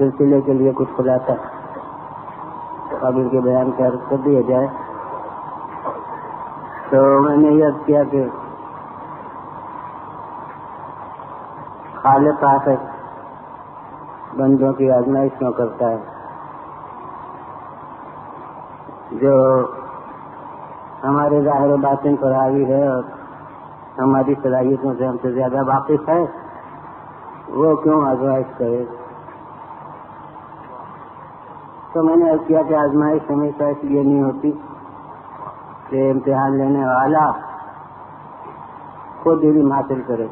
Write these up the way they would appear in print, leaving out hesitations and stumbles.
سلسلے کے لیے کچھ خلاصہ قابل کے بیان کر دیا جائے. تو میں نے یہ کیا کہ خالق آخر بندوں کی آزمائش کیوں کرتا ہے؟ جو ہمارے ظاہر و باطن پر حاوی ہے اور ہماری صلاحیتوں سے ہم سے زیادہ واقف ہے، وہ کیوں آزمائش کرے؟ تو میں نے عرض کیا کہ آزمائش ہمیشہ اس لیے نہیں ہوتی کہ امتحان لینے والا خود علم حاصل کرے،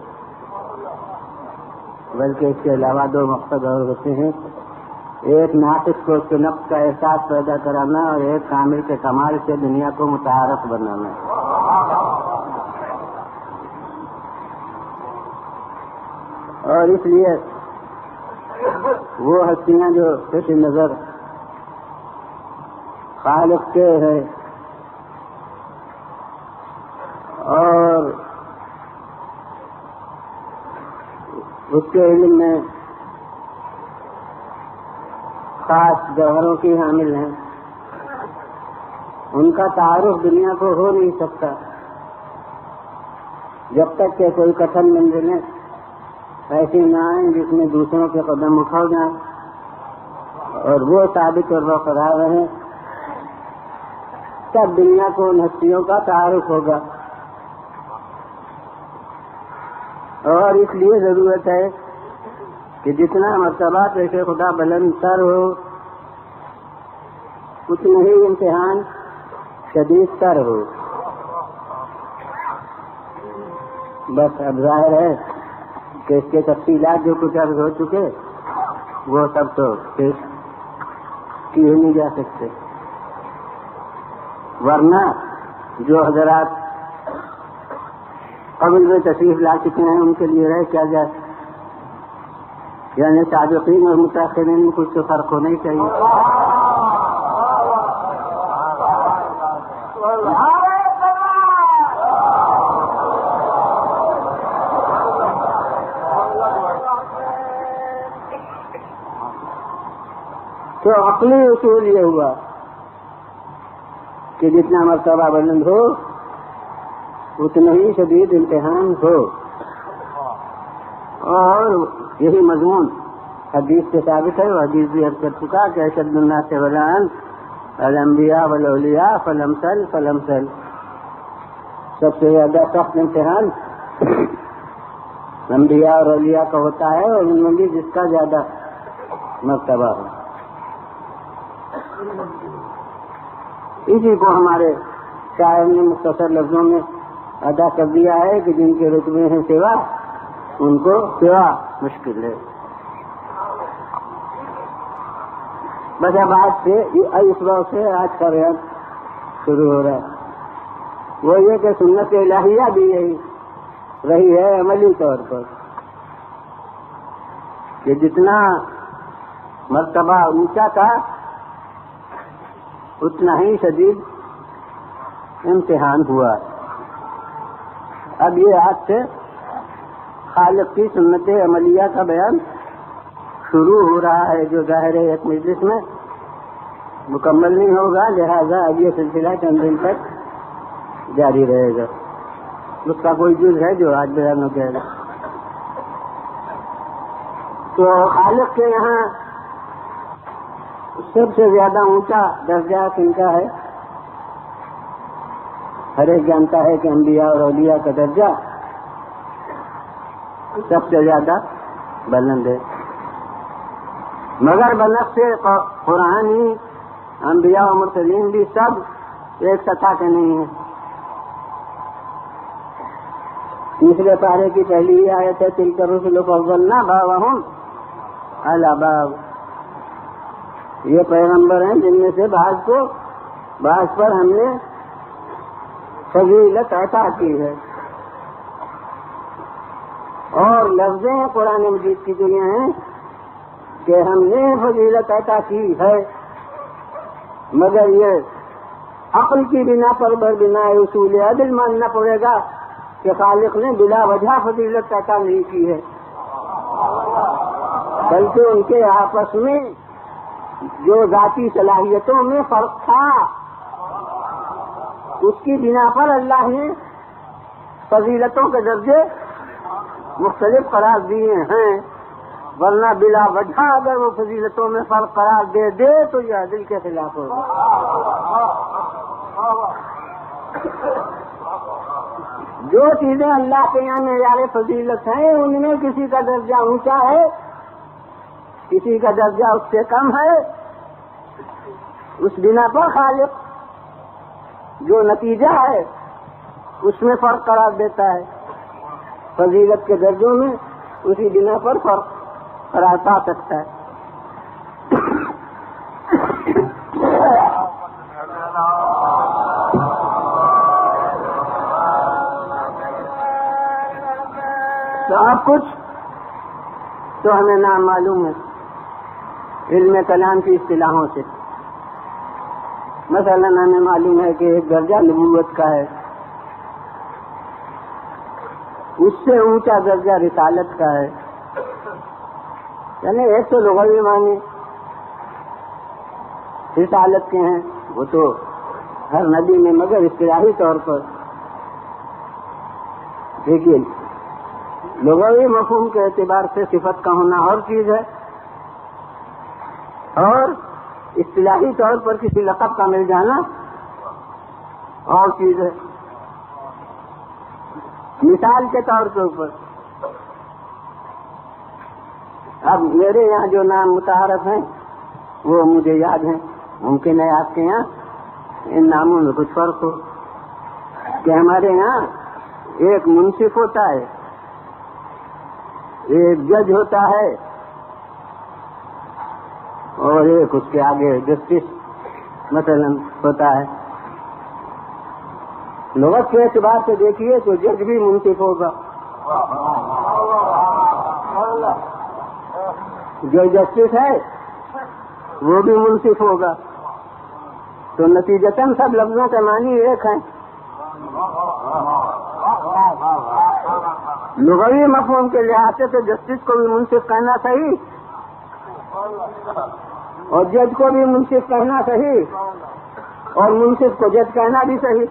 بلکہ اس کے علاوہ دو مقصد اور ہوتے ہیں. ایک ناقص کو اس کے نقص کا احساس پیدا کرانا اور ایک کامل کے کمال سے دنیا کو متعارف بنانا. اور اس لیے وہ ہستیاں جو پیش نظر خالق کے ہیں اور اس کے علم میں خاص جوہروں کی حامل ہیں، ان کا تعارف دنیا کو ہو نہیں سکتا جب تک کہ کوئی کٹھن منزلیں ایسی نہ آئیں جس میں دوسروں کے قدم اٹھا جائیں اور وہ ثابت اور برقرار رہیں، تب دنیا کو ان ہستیوں کا تعارف ہوگا. اور اس لیے ضرورت ہے کہ جتنا مرتبہ پیش خدا بلند تر ہو اتنا ہی امتحان شدید تر ہو. بس اب ظاہر ہے کہ اس کے تفصیلات جو کچھ عرض ہو چکے وہ سب تو پیش کیے نہیں جا سکتے، ورنہ جو حضرات قبل میں تشریف لا چکے ہیں ان کے لیے رہ کیا جائے. یعنی سابقین اور متاخرین میں کچھ تو فرق ہونا ہی چاہیے. تو عقلی اصول یہ ہوا کہ جتنا مرتبہ بلند ہو اتنا ہی شدید امتحان ہو. اور یہی مضمون حدیث سے ثابت ہے، وہ حدیث بھی عرض کر چکا کہ اشد الناس بلاء الانبیاء والاولیاء فلمثل فلمثل. سب سے زیادہ سخت امتحان انبیاء اور اولیاء کا ہوتا ہے اور ان میں بھی جس کا زیادہ مرتبہ ہو. اسی کو ہمارے شاعر نے مختصر لفظوں میں ادا کر دیا ہے کہ جن کے رتبے ہیں سوا ان کو سوا مشکل ہے. بس اب آج سے اس وقت سے آج کا ریاض شروع ہو رہا ہے. وہ یہ کہ سنت الہیہ بھی یہی رہی ہے عملی طور پر کہ جتنا مرتبہ اونچا تھا اتنا ہی شدید امتحان ہوا. اب یہ آج سے خالق کی سنت عملیہ کا بیان شروع ہو رہا ہے جو ظاہر ہے ایک مجلس میں مکمل نہیں ہوگا، لہذا اب یہ سلسلہ چند دن تک جاری رہے گا. اس کا کوئی جز ہے جو آج بیان ہو جائے گا. تو خالق کے یہاں سب سے زیادہ اونچا درجہ کن کا ہے؟ ہر ایک جانتا ہے کہ انبیاء اور اولیاء کا درجہ سب سے زیادہ بلند ہے، مگر بنفس قرآنی انبیاء و مرسلین بھی سب ایک سطح کے نہیں ہیں. تیسرے پارے کی پہلی آیت ہے تلک الرسل فضلنا بعضهم علی بعض. یہ پیغمبر ہیں جن میں سے بعض کو بعض پر ہم نے فضیلت عطا کی ہے. اور لفظیں قرآن مجید کی دنیا ہیں کہ ہم نے فضیلت عطا کی ہے، مگر یہ عقل کی بنا پر بنا اصول عدل ماننا پڑے گا کہ خالق نے بلا وجہ فضیلت عطا نہیں کی ہے. بلکہ ان کے آپس میں جو ذاتی صلاحیتوں میں فرق تھا اس کی بنا پر اللہ نے فضیلتوں کے درجے مختلف قرار دیے ہیں، ورنہ بلا وجہ اگر وہ فضیلتوں میں فرق قرار دے تو یہ عدل کے خلاف ہوگا۔ جو چیزیں اللہ کے یہاں معیار فضیلت ہیں ان میں کسی کا درجہ اونچا ہے، کسی کا درجہ اس سے کم ہے، اس بنا پر خالق جو نتیجہ ہے اس میں فرق قرار دیتا ہے، فضیلت کے درجوں میں اسی بنا پر فرق قرار پا سکتا ہے۔ تو آپ کچھ تو ہمیں نام معلوم ہے علم کلام کی اصطلاحوں سے، مثلا ہمیں معلوم ہے کہ ایک درجہ نبوت کا ہے، اس سے اونچا درجہ رسالت کا ہے، یعنی ایک تو لغوی معنی رسالت کے ہیں، وہ تو ہر نبی میں، مگر اصطلاحی طور پر لیکن لغوی مفہوم کے اعتبار سے صفت کا ہونا اور چیز ہے، اور اصطلاحی طور پر کسی لقب کا مل جانا اور چیز ہے۔ مثال کے طور کے اوپر اب میرے یہاں جو نام متعارف ہیں وہ مجھے یاد ہیں، ممکن ہے آپ کے یہاں ان ناموں میں کچھ فرق ہو، کہ ہمارے یہاں ایک منصف ہوتا ہے، ایک جج ہوتا ہے، اور ایک اس کے آگے جسٹس مثلا ہوتا ہے۔ لغت کے اعتبار سے دیکھیے تو جج بھی منصف ہوگا، جو جسٹس ہے وہ بھی منصف ہوگا، تو نتیجتاً سب لفظوں کے معنی ایک ہیں۔ لغوی مفہوم کے لحاظ سے تو جسٹس کو بھی منصف کہنا صحیح اور جج کو بھی منصف کہنا صحیح اور منصف کو جج کہنا بھی صحیح،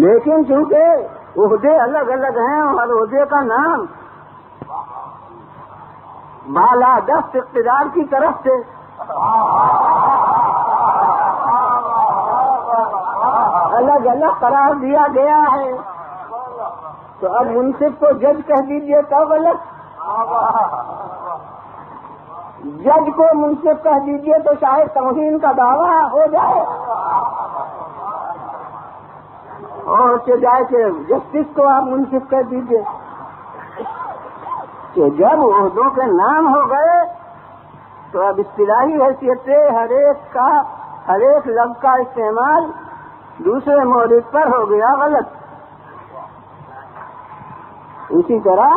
لیکن چونکہ عہدے الگ الگ ہیں اور عہدے کا نام بالا دست اقتدار کی طرف سے الگ الگ قرار دیا گیا ہے، تو اب منصف کو جج کہہ دیجیے تو غلط، جج کو منصف کہہ دیجیے تو شاید توہین کا دعویٰ ہو جائے، اور کہ جائے کہ جسٹس کو آپ منصف کہہ دیجیے۔ تو جب عہدوں کے نام ہو گئے تو اب اصطلاحی حیثیت سے ہر ایک لفظ کا استعمال دوسرے مورد پر ہو گیا غلط۔ اسی طرح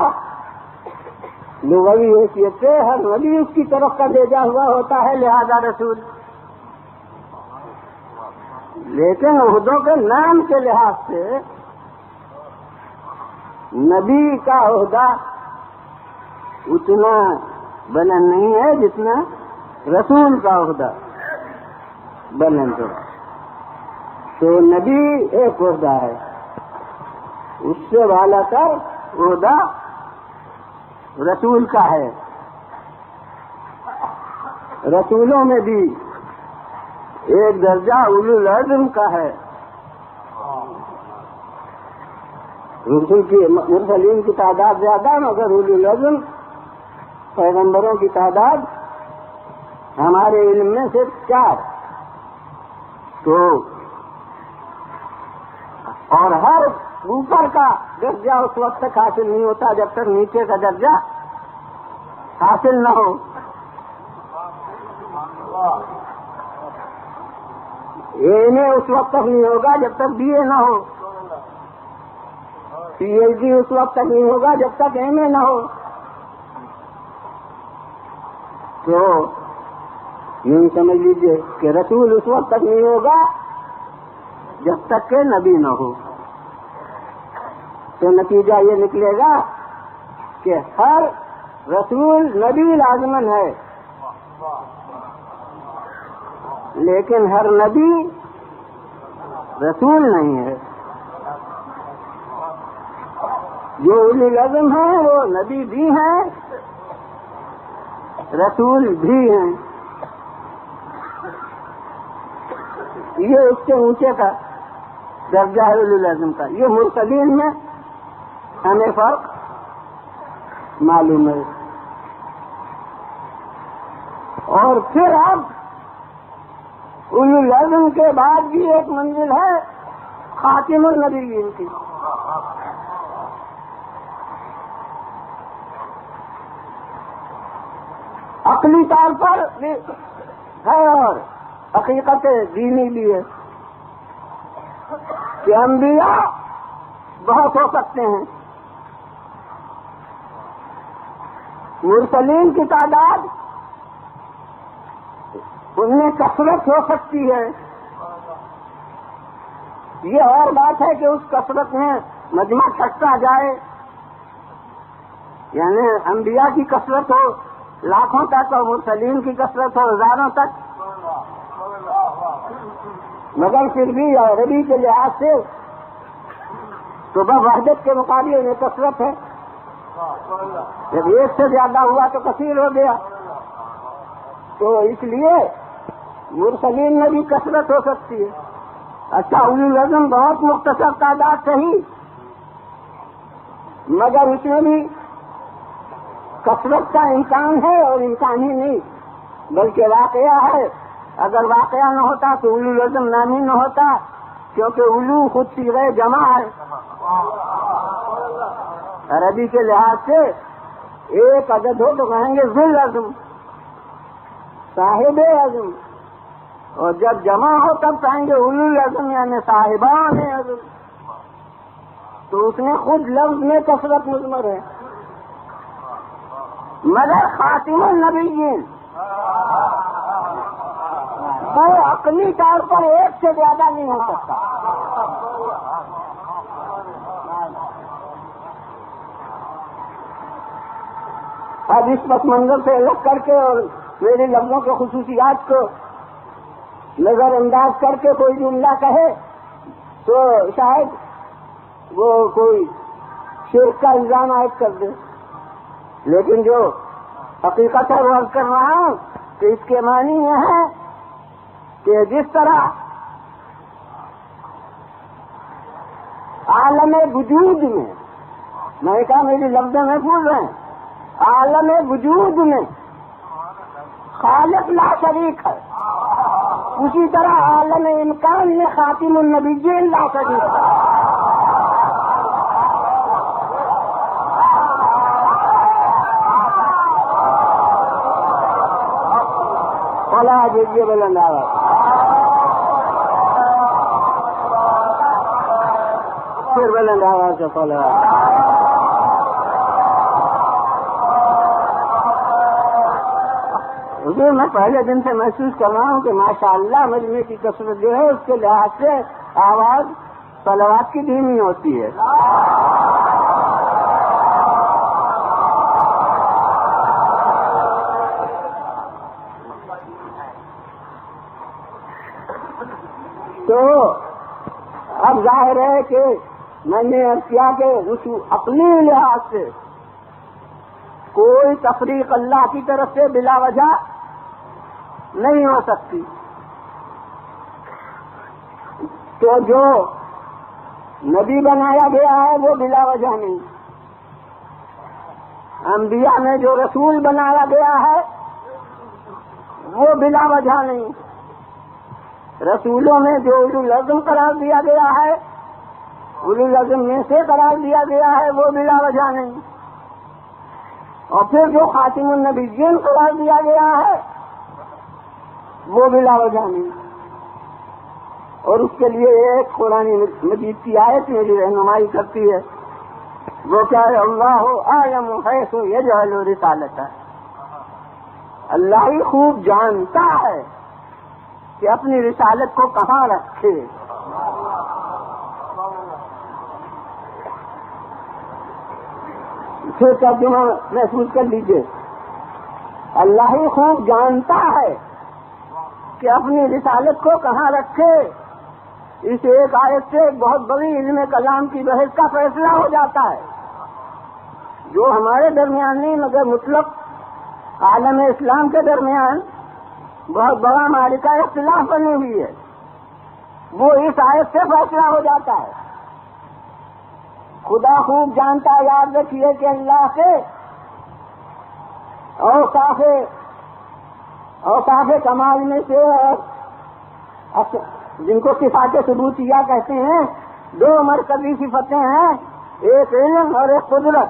لغوی حیثیت سے ہر نبی اس کی طرف کا بھیجا ہوا ہوتا ہے، لہذا رسول، لیکن عہدوں کے نام کے لحاظ سے نبی کا عہدہ اتنا بلند نہیں ہے جتنا رسول کا عہدہ بلند ہے۔ تو نبی ایک عہدہ ہے، اس سے والا کر عہدہ رسول کا ہے۔ رسولوں میں بھی ایک درجہ اولو العزم کا ہے، مرسلین کی تعداد زیادہ مگر اولو العزم پیغمبروں کی تعداد ہمارے علم میں صرف 4، تو اور ہر اوپر کا درجہ اس وقت تک حاصل نہیں ہوتا جب تک نیچے کا درجہ حاصل نہ ہو۔ ایم اے اس وقت تک نہیں ہوگا جب تک بی اے نہ ہو، پی ایچ ڈی اس وقت تک نہیں ہوگا جب تک ایم اے نہ ہو۔ تو یوں سمجھ لیجیے کہ رسول اس وقت تک نہیں ہوگا جب تک کہ نبی نہ ہو۔ تو نتیجہ یہ نکلے گا کہ ہر رسول نبی لازمن ہے، لیکن ہر نبی رسول نہیں ہے. جو اولی العزم ہیں وہ نبی بھی ہیں، رسول بھی ہیں. یہ اس کے اونچے کا درجہ ہے اولی العزم کا. یہ مرسلین میں ہمیں فرق معلوم ہے. اور پھر اب اولی العزم کے بعد بھی ایک منزل ہے خاتم النبیین کی. عقلی طور پر بھی ہے اور حقیقت دینی بھی ہے کہ انبیاء بہت ہو سکتے ہیں. مرسلین کی تعداد ان میں کثرت ہو سکتی ہے. یہ اور بات ہے کہ اس کثرت میں مجمع چھٹا جائے، یعنی انبیاء کی کثرت ہو لاکھوں تک اور مرسلین کی کثرت ہو ہزاروں تک. مگر پھر بھی عربی کے لحاظ سے تو وحدت کے مقابلے میں کثرت ہے. جب ایک سے زیادہ ہوا تو کثیر ہو گیا. تو اس لیے مرسلین میں بھی کثرت ہو سکتی ہے. اچھا اولی العزم بہت مختصر تعداد صحیح، مگر اس میں بھی کثرت کا امکان ہے اور امکان ہی نہیں بلکہ واقعہ ہے. اگر واقعہ نہ ہوتا تو اولی العزم نام ہی نہ ہوتا، کیونکہ اولو خود صیغہ جمع ہے. عربی کے لحاظ سے ایک عدد ہو تو کہیں گے ذو العزم، صاحب عزم، اور جب جمع ہو تب کہیں گے اولو العزم یعنی صاحبان عزم. تو اس میں خود لفظ میں کثرت مضمر ہے. مگر خاتم النبیین وہ عقلی طور پر ایک سے زیادہ نہیں ہو سکتا. اب اس پس منظر سے الگ کر کے اور میرے لفظوں کے خصوصیات کو نظر انداز کر کے کوئی جملہ کہے تو شاید وہ کوئی شرک کا الزام عائد کر دے. لیکن جو حقیقت ہے وہ کر رہا ہوں کہ اس کے معنی یہ ہے کہ جس طرح عالم وجود میں نے کہا میری لفظ میں بھول رہے ہیں، عالم وجود میں خالق لا شریک ہے، اسی طرح عالم امکان میں خاتم النبیین لا شریک ہے. دیجیے بلند آواز. پھر بلند آواز سے پہلے حضور میں پہلے دن سے محسوس کر رہا ہوں کہ ماشاءاللہ مجمع کی کثرت جو ہے اس کے لحاظ سے آواز صلوات کی دھیمی ہوتی ہے. تو اب ظاہر ہے کہ میں نے کیا کہ اس اپنی لحاظ سے کوئی تفریق اللہ کی طرف سے بلا وجہ نہیں ہو سکتی. تو جو نبی بنایا گیا ہے وہ بلا وجہ نہیں، انبیاء میں جو رسول بنایا گیا ہے وہ بلا وجہ نہیں، رسولوں میں جو اولو العزم قرار دیا گیا ہے اولو العزم میں سے قرار دیا گیا ہے وہ بلا وجہ نہیں، اور پھر جو خاتم النبیین قرار دیا گیا ہے وہ بلا وجہ نہیں. اور اس کے لیے ایک قرآن مجید کی آیت میری رہنمائی کرتی ہے، وہ کیا ہے؟ اللہ اعلم حیث یجعل رسالتہ. اللہ ہی خوب جانتا ہے کہ اپنی رسالت کو کہاں رکھے. پھر ترجمہ محسوس کر لیجیے. اللہ ہی خوب جانتا ہے کہ اپنی رسالت کو کہاں رکھے. اس ایک آیت سے ایک بہت بڑی علم کلام کی بحث کا فیصلہ ہو جاتا ہے، جو ہمارے درمیان نہیں مگر مطلق عالم اسلام کے درمیان بہت بڑا معرکہ اختلاف بنی ہوئی ہے. وہ اس آیت سے فیصلہ ہو جاتا ہے. خدا خوب جانتا ہے، یاد رکھیے کہ اللہ کے اوصاف کمال میں سے جن کو صفات ثبوتیہ کہتے ہیں، دو مرکزی صفتیں ہیں، ایک علم اور ایک قدرت.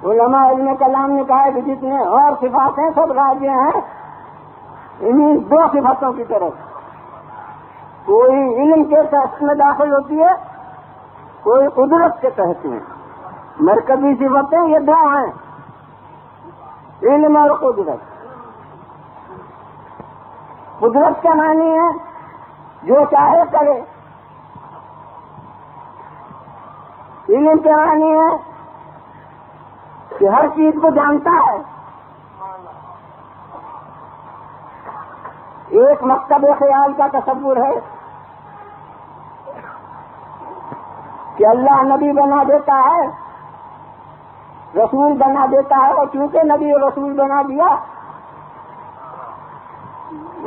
علماء علم کلام نے کہا ہے کہ جتنے اور صفات ہیں سب راجع ہیں انہیں دو صفتوں کی طرف. کوئی علم کے تحت میں داخل ہوتی ہے، کوئی قدرت کے تحت میں. مرکزی صفتیں یہ دو ہیں، علم اور قدرت. قدرت کا معنی ہے جو چاہے کرے. علم کا معنی ہے کہ ہر چیز کو جانتا ہے. ایک مکتب خیال کا تصور ہے کہ اللہ نبی بنا دیتا ہے، رسول بنا دیتا ہے، اور چونکہ نبی اور رسول بنا دیا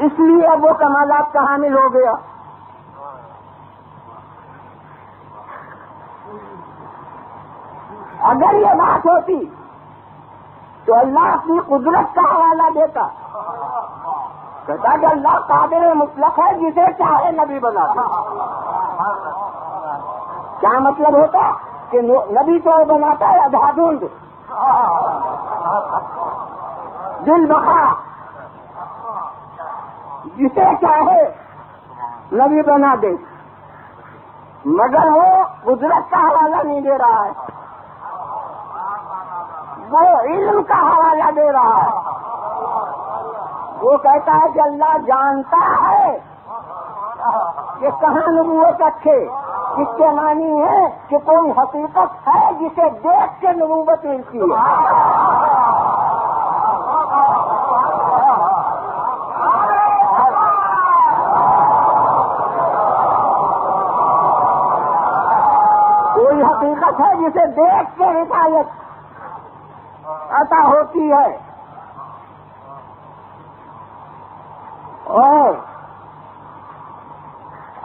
اس لیے اب وہ کمالات کا حامل ہو گیا. اگر یہ بات ہوتی تو اللہ اپنی قدرت کا حوالہ دیتا، کہتا کہ اللہ قادر مطلق ہے، جسے چاہے نبی بنا دے. کیا مطلب ہوتا کہ نبی تو بناتا ہے ادھادھند دل بخا، جسے چاہے نبی بنا دے، مگر وہ قدرت کا حوالہ نہیں دے رہا ہے، وہ علم کا حوالہ دے رہا ہے. وہ کہتا ہے کہ اللہ جانتا ہے کہ کہاں نبوت رکھے. اس کے معنی ہے کہ کوئی حقیقت ہے جسے دیکھ کے نبوت ملتی ہے. کوئی حقیقت ہے جسے دیکھ کے رسالت عطا ہوتی ہے. اور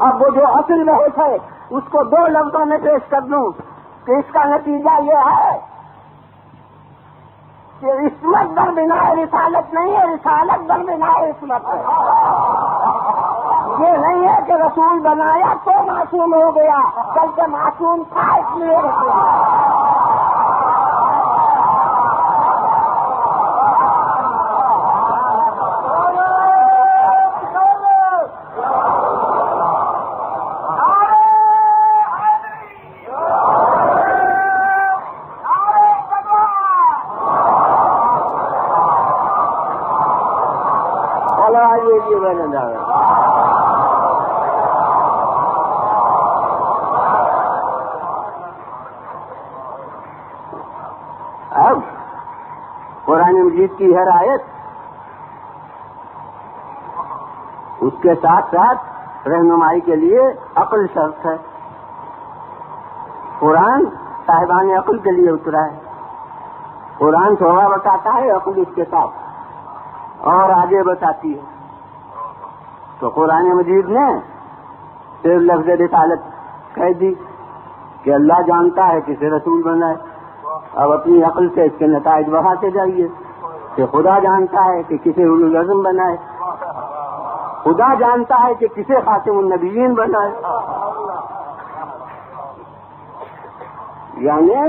اب وہ جو اصل بحث ہے اس کو دو لفظوں میں پیش کر دوں کہ اس کا نتیجہ یہ ہے کہ عصمت بر بنا رسالت نہیں ہے، رسالت بر بنا عصمت ہے. یہ نہیں ہے کہ رسول بنایا تو معصوم ہو گیا، بلکہ معصوم تھا اس لیے رسول. اب قرآن مجید کی ہر آیت اس کے ساتھ ساتھ رہنمائی کے لیے عقل شرط ہے. قرآن صاحبان عقل کے لیے اترا ہے. قرآن تھوڑا بتاتا ہے، عقل اس کے ساتھ اور آگے بتاتی ہے. تو قرآن مجید نے صرف لفظ رسالت کہہ دی کہ اللہ جانتا ہے کسے رسول بنائے. اب اپنی عقل سے اس کے نتائج بڑھاتے جائیے کہ خدا جانتا ہے کہ کسے اولو العزم بنائے، خدا جانتا ہے کہ کسے خاتم النبیین بنائے. یعنی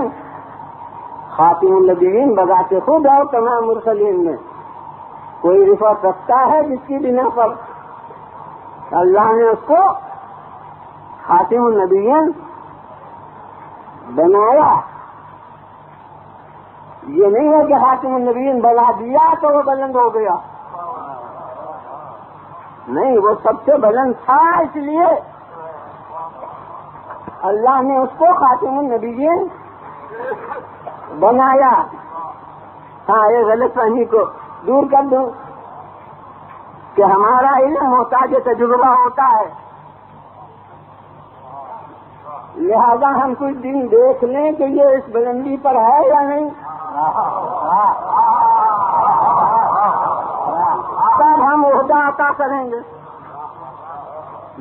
خاتم النبیین بذات خود اور تمام مرسلین میں کوئی رفعت رکھتا ہے جس کی بنا پر اللہ نے اس کو خاتم النبیین بنایا. یہ نہیں ہے کہ خاتم النبیین بنا دیا تو وہ بلند ہو گیا، نہیں، وہ سب سے بلند تھا، اس لیے اللہ نے اس کو خاتم النبیین بنایا. ہاں یہ غلط فہمی کو دور کر دوں کہ ہمارا علم محتاج تجربہ ہوتا ہے، لہذا ہم کچھ دن دیکھ لیں کہ یہ اس بلندی پر ہے یا نہیں، تب ہم عہدہ عطا کریں گے.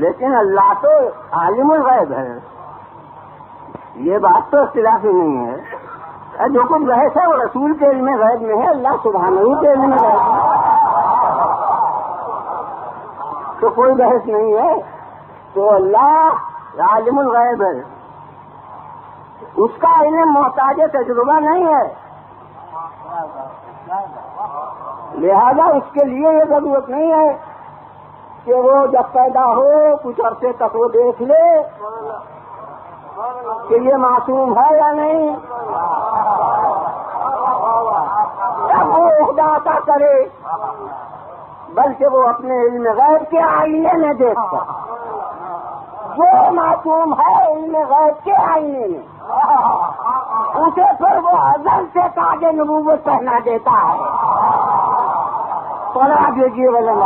لیکن اللہ تو عالم الغیب ہے، یہ بات تو اختلافی نہیں ہے. جو کچھ بحث ہے وہ رسول کے علم غیب میں ہے، اللہ سبحانہ کے علم غیب میں تو کوئی بحث نہیں ہے. تو اللہ عالم الغیب ہے، اس کا علم محتاج تجربہ نہیں ہے، لہذا اس کے لیے یہ ضرورت نہیں ہے کہ وہ جب پیدا ہو کچھ عرصے تک وہ دیکھ لے کہ یہ معصوم ہے یا نہیں، تب وہ عہدہ عطا کرے، بلکہ وہ اپنے علم غیب کے آئینے میں دیکھتا جو معصوم ہے علم غیب کے آئینے میں، اسے پھر وہ ازل سے تاج نبوت پہنا دیتا ہے. پڑھا دیجیے وزن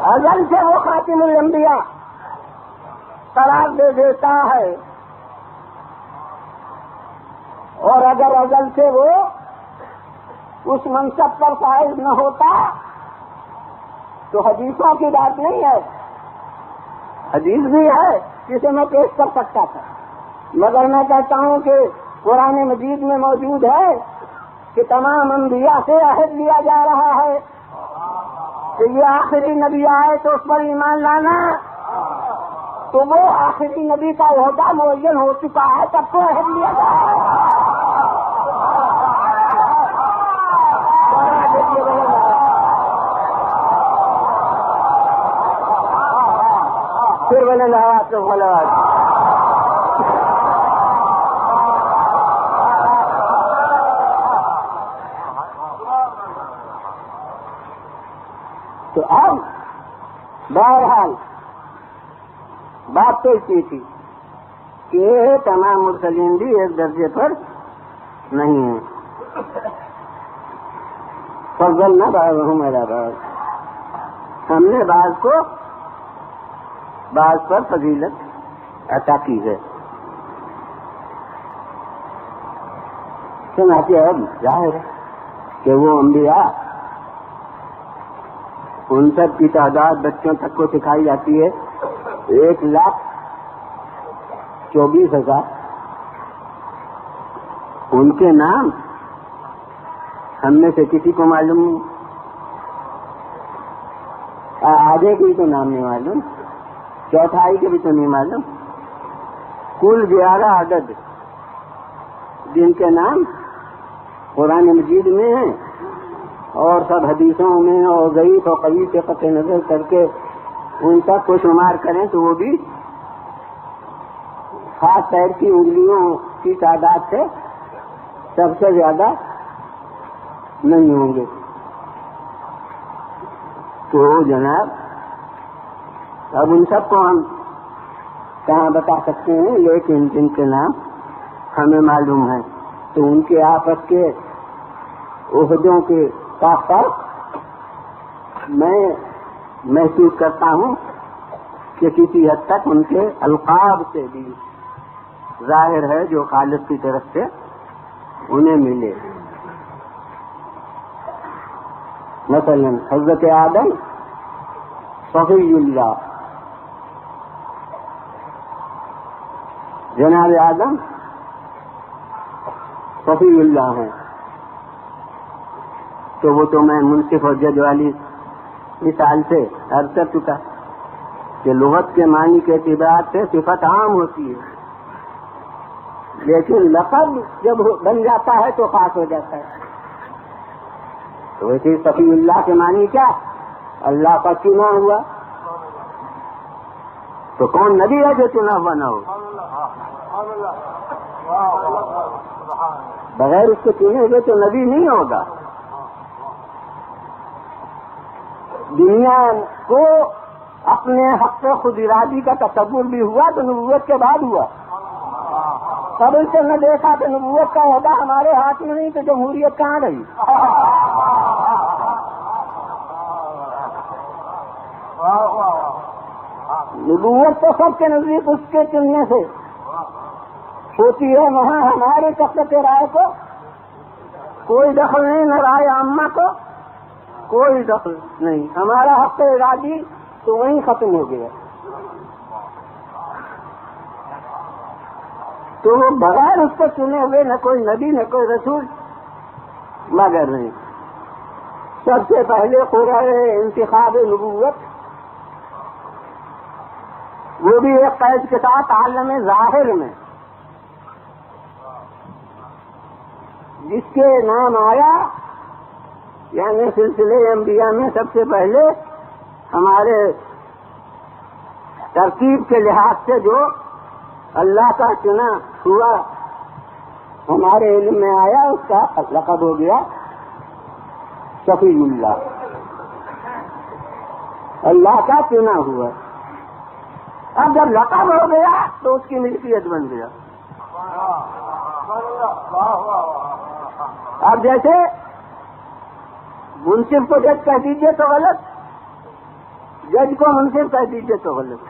ازل سے وہ خاتم الانبیاء قرار دے دیتا ہے، اور اگر ازل سے وہ اس منصب پر فائز نہ ہوتا تو حدیثوں کی بات نہیں ہے، حدیث بھی ہے جسے میں پیش کر سکتا تھا، مگر میں کہتا ہوں کہ قرآن مجید میں موجود ہے کہ تمام انبیاء سے عہد لیا جا رہا ہے کہ یہ آخری نبی آئے تو اس پر ایمان لانا. تو وہ آخری نبی کا عہدہ معین ہو چکا ہے، تب تو عہد لیا جا رہا ہے. پھر بولے لہٰذا تو بولا تو اب بہرحال بات تو اسی تھی کہ تمام مرسلین بھی ایک درجے پر نہیں ہیں. فضل نہ بعضهم علی بعض، ہم نے بعض کو بعض پر فضیلت عطا کی ہے. سناتے اب ظاہر ہے کہ وہ انبیاء ان سب کی تعداد بچوں تک کو سکھائی جاتی ہے 1,24,000. ان کے نام ہم میں سے کسی کو معلوم نہیں، آگے کی تو نام نہیں معلوم، چوتھائی کے بھی تو نہیں معلوم. کل 11 عدد جن کے نام قرآن مجید میں ہیں اور سب حدیثوں میں اور ضعیف اور قوی سے قطع نظر کر کے ان تک کو شمار کریں تو وہ بھی خاص پیر کی انگلیوں کی تعداد سے سب سے زیادہ نہیں ہوں گے. تو جناب اب ان سب کو ہم کہاں بتا سکتے ہیں، لیکن جن کے نام ہمیں معلوم ہے تو ان کے آپس کے عہدوں کے فرق میں محسوس کرتا ہوں کہ کسی حد تک ان کے القاب سے بھی ظاہر ہے جو خالق کی طرف سے انہیں ملے. مثلا حضرت آدم صفی اللہ، جناب آدم صفی اللہ ہیں. تو وہ تو میں منصف اور جج والی مثال سے عرض کر چکا کہ لغت کے معنی کے اعتبار سے صفت عام ہوتی ہے، لیکن لقب جب بن جاتا ہے تو خاص ہو جاتا ہے. تو ویسے صفی اللہ کے معنی کیا؟ اللہ کا چنا ہوا. تو کون نبی ہے جو چنا ہوا نہ ہو؟ بغیر اس کو چنے ہوئے تو نبی نہیں ہوگا. دنیا کو اپنے حق سے خود ارادی کا تصور بھی ہوا تو نبوت کے بعد ہوا. قبل سے نہ دیکھا کہ نبوت کا عہدہ ہمارے ہاتھ میں نہیں تو جمہوریت کہاں رہی. نبوت تو سب کے نزدیک اس کے چننے سے ہوتی ہے. وہاں ہمارے کثرت رائے کو کوئی دخل نہیں، نہ رائے عامہ کو کوئی دخل نہیں. ہمارا حق ارادی تو وہیں ختم ہو گیا. تو وہ بغیر اس کو چنے ہوئے نہ کوئی نبی نہ کوئی رسول مگر نہیں. سب سے پہلے قرآن انتخاب نبوت، وہ بھی ایک قید کے ساتھ عالم ظاہر میں، جس کے نام آیا یعنی سلسلے انبیاء میں سب سے پہلے ہمارے ترتیب کے لحاظ سے جو اللہ کا چنا ہوا ہمارے علم میں آیا، اس کا لقب ہو گیا شفیع اللہ، اللہ کا چنا ہوا. اب جب لقب ہو گیا تو اس کی ملکیت بن گیا. اب جیسے منصف کو جج کہہ دیجیے تو غلط، جج کو منصف کہہ دیجیے تو غلط،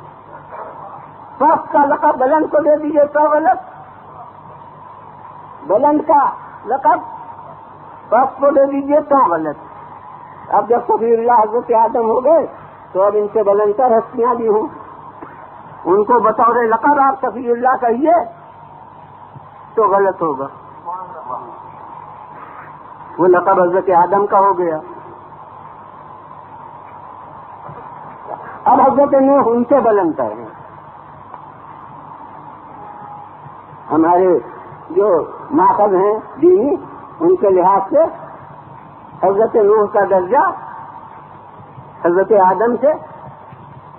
سب کا لقب بلند کو دے دیجیے تو غلط، بلند کا لقب سب کو دے دیجیے تو غلط. اب جب شفیع اللہ حضرت آدم ہو گئے تو اب ان سے بلند تر ہستیاں بھی ہوں، ان کو بطور لقب آپ شفیع اللہ کہیے تو غلط ہوگا. وہ لقب حضرت آدم کا ہو گیا. اب حضرت نوح ان سے بلند تر ہیں. ہمارے جو ماخذ ہیں دینی ان کے لحاظ سے حضرت نوح کا درجہ حضرت آدم سے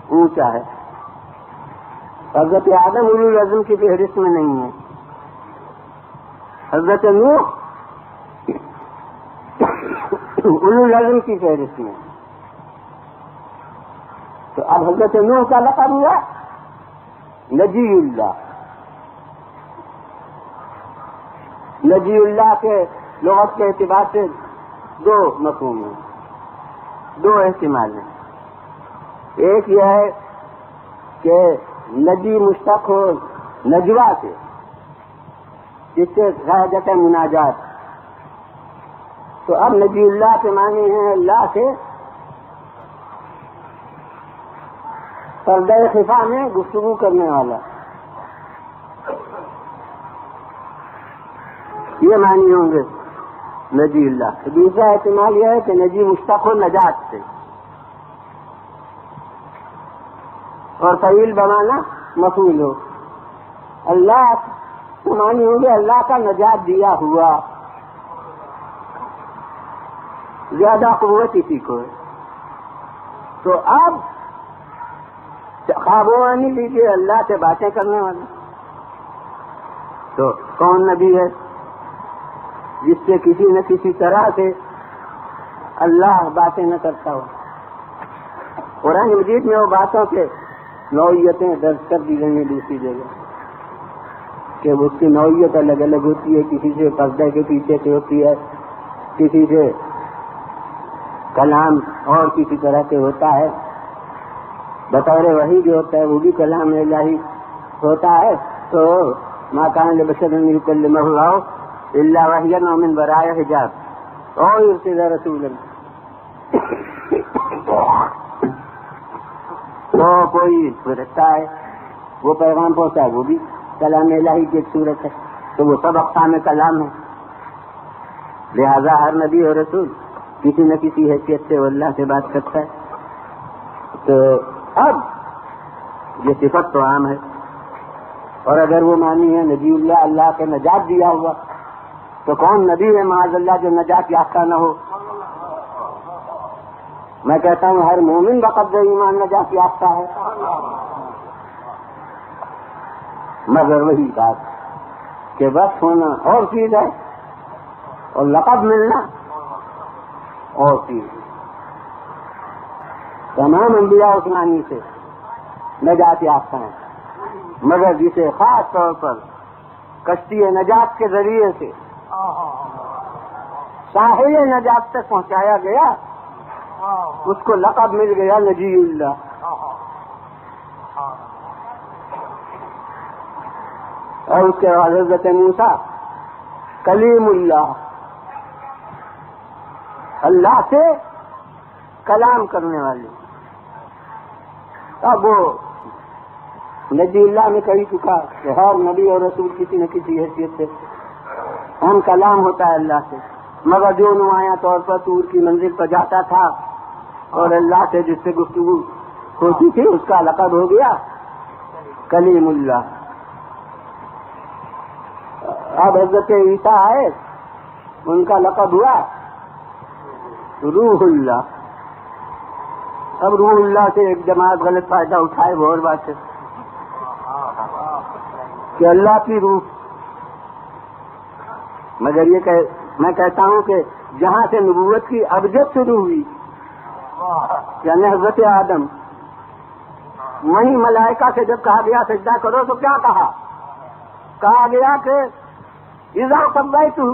اونچا ہے. حضرت آدم اولو العزم کی فہرست میں نہیں ہے، حضرت نوح اولو العزم کی فہرست میں. تو اب حضرت نوح کا لقب ہوا نجی اللہ. نجی اللہ کے لغت کے اعتبار سے دو مفہوم ہیں، دو احتمال ہیں. ایک یہ ہے کہ نجی مشتق ہو نجوا سے، جس سے غیرت مناجات. تو اب نجی اللہ کے معنی ہیں اللہ سے پردہ خفا میں گفتگو کرنے والا، یہ معنی ہوں گے نجی اللہ. دوسرا احتمال یہ ہے کہ نجی مشتق ہو نجات سے، اور فعیل بمانا مفعول ہو. اللہ تو معنی ہوں گے اللہ کا نجات دیا ہوا، زیادہ قوت اسی کو ہے. تو اب خوابوانی لیجیے اللہ سے باتیں کرنے والا. تو کون نبی ہے جس سے کسی نہ کسی طرح سے اللہ باتیں نہ کرتا ہو؟ قرآن مجید میں وہ باتوں کے نوعیتیں درج کر دی گئی ہیں دوسری جگہ، کہ اس کی نوعیت الگ الگ ہوتی ہے. کسی سے پردے کے پیچھے سے ہوتی ہے، کسی سے کلام اور کسی طرح سے ہوتا ہے، بطور وحی جو ہوتا ہے وہ بھی کلام الہی ہوتا ہے. تو ما کان لبشر ان یکلمہ اللہ الا وحیا او من وراء حجاب او یرسل رسولا. تو کوئی فرشتہ ہے وہ پیغام پہنچا ہے، وہ بھی کلام الہی کی ایک صورت ہے. تو وہ سب اقسام کلام ہے. لہذا ہر نبی اور رسول کسی نہ کسی حیثیت سے وہ اللہ سے بات کرتا ہے. تو اب یہ صفت تو عام ہے، اور اگر وہ مانی ہے نبی اللہ اللہ کے نجات دیا ہوا، تو کون نبی ہے معاذ اللہ جو نجات یافتہ نہ ہو؟ میں کہتا ہوں ہر مومن بقدر ایمان نجات یافتہ ہے، مگر وہی بات کہ بس ہونا اور چیز ہے اور لقب ملنا اور چیز. تمام انبیاء عثمانی سے نجات یافتہ ہیں، مگر جسے خاص طور پر کشتی نجات کے ذریعے سے ساحل نجات تک پہنچایا گیا، اس کو لقب مل گیا نجی اللہ۔ اور اس کے بعد حضرت موسیٰ کلیم اللہ، اللہ سے کلام کرنے والے۔ اب وہ نجی اللہ میں کہی چکا کہ ہر نبی اور رسول کسی نہ کسی حیثیت سے ہم کلام ہوتا ہے اللہ سے، مگر جو نمایاں طور پر طور کی منزل پر جاتا تھا اور اللہ سے جس سے گفتگو ہوتی تھی، اس کا لقب ہو گیا کلیم اللہ۔ اب حضرت عیسیٰ آئے، ان کا لقب ہوا روح اللہ۔ اب روح اللہ سے ایک جماعت غلط فائدہ اٹھائے، وہ اور بات ہے کہ اللہ کی روح، مگر یہ میں کہتا ہوں کہ جہاں سے نبوت کی ابجد شروع ہوئی، یعنی حضرت آدم، وہیں ملائکہ سے جب کہا گیا سجدہ کرو تو کیا کہا گیا کہ اذا سبیتہ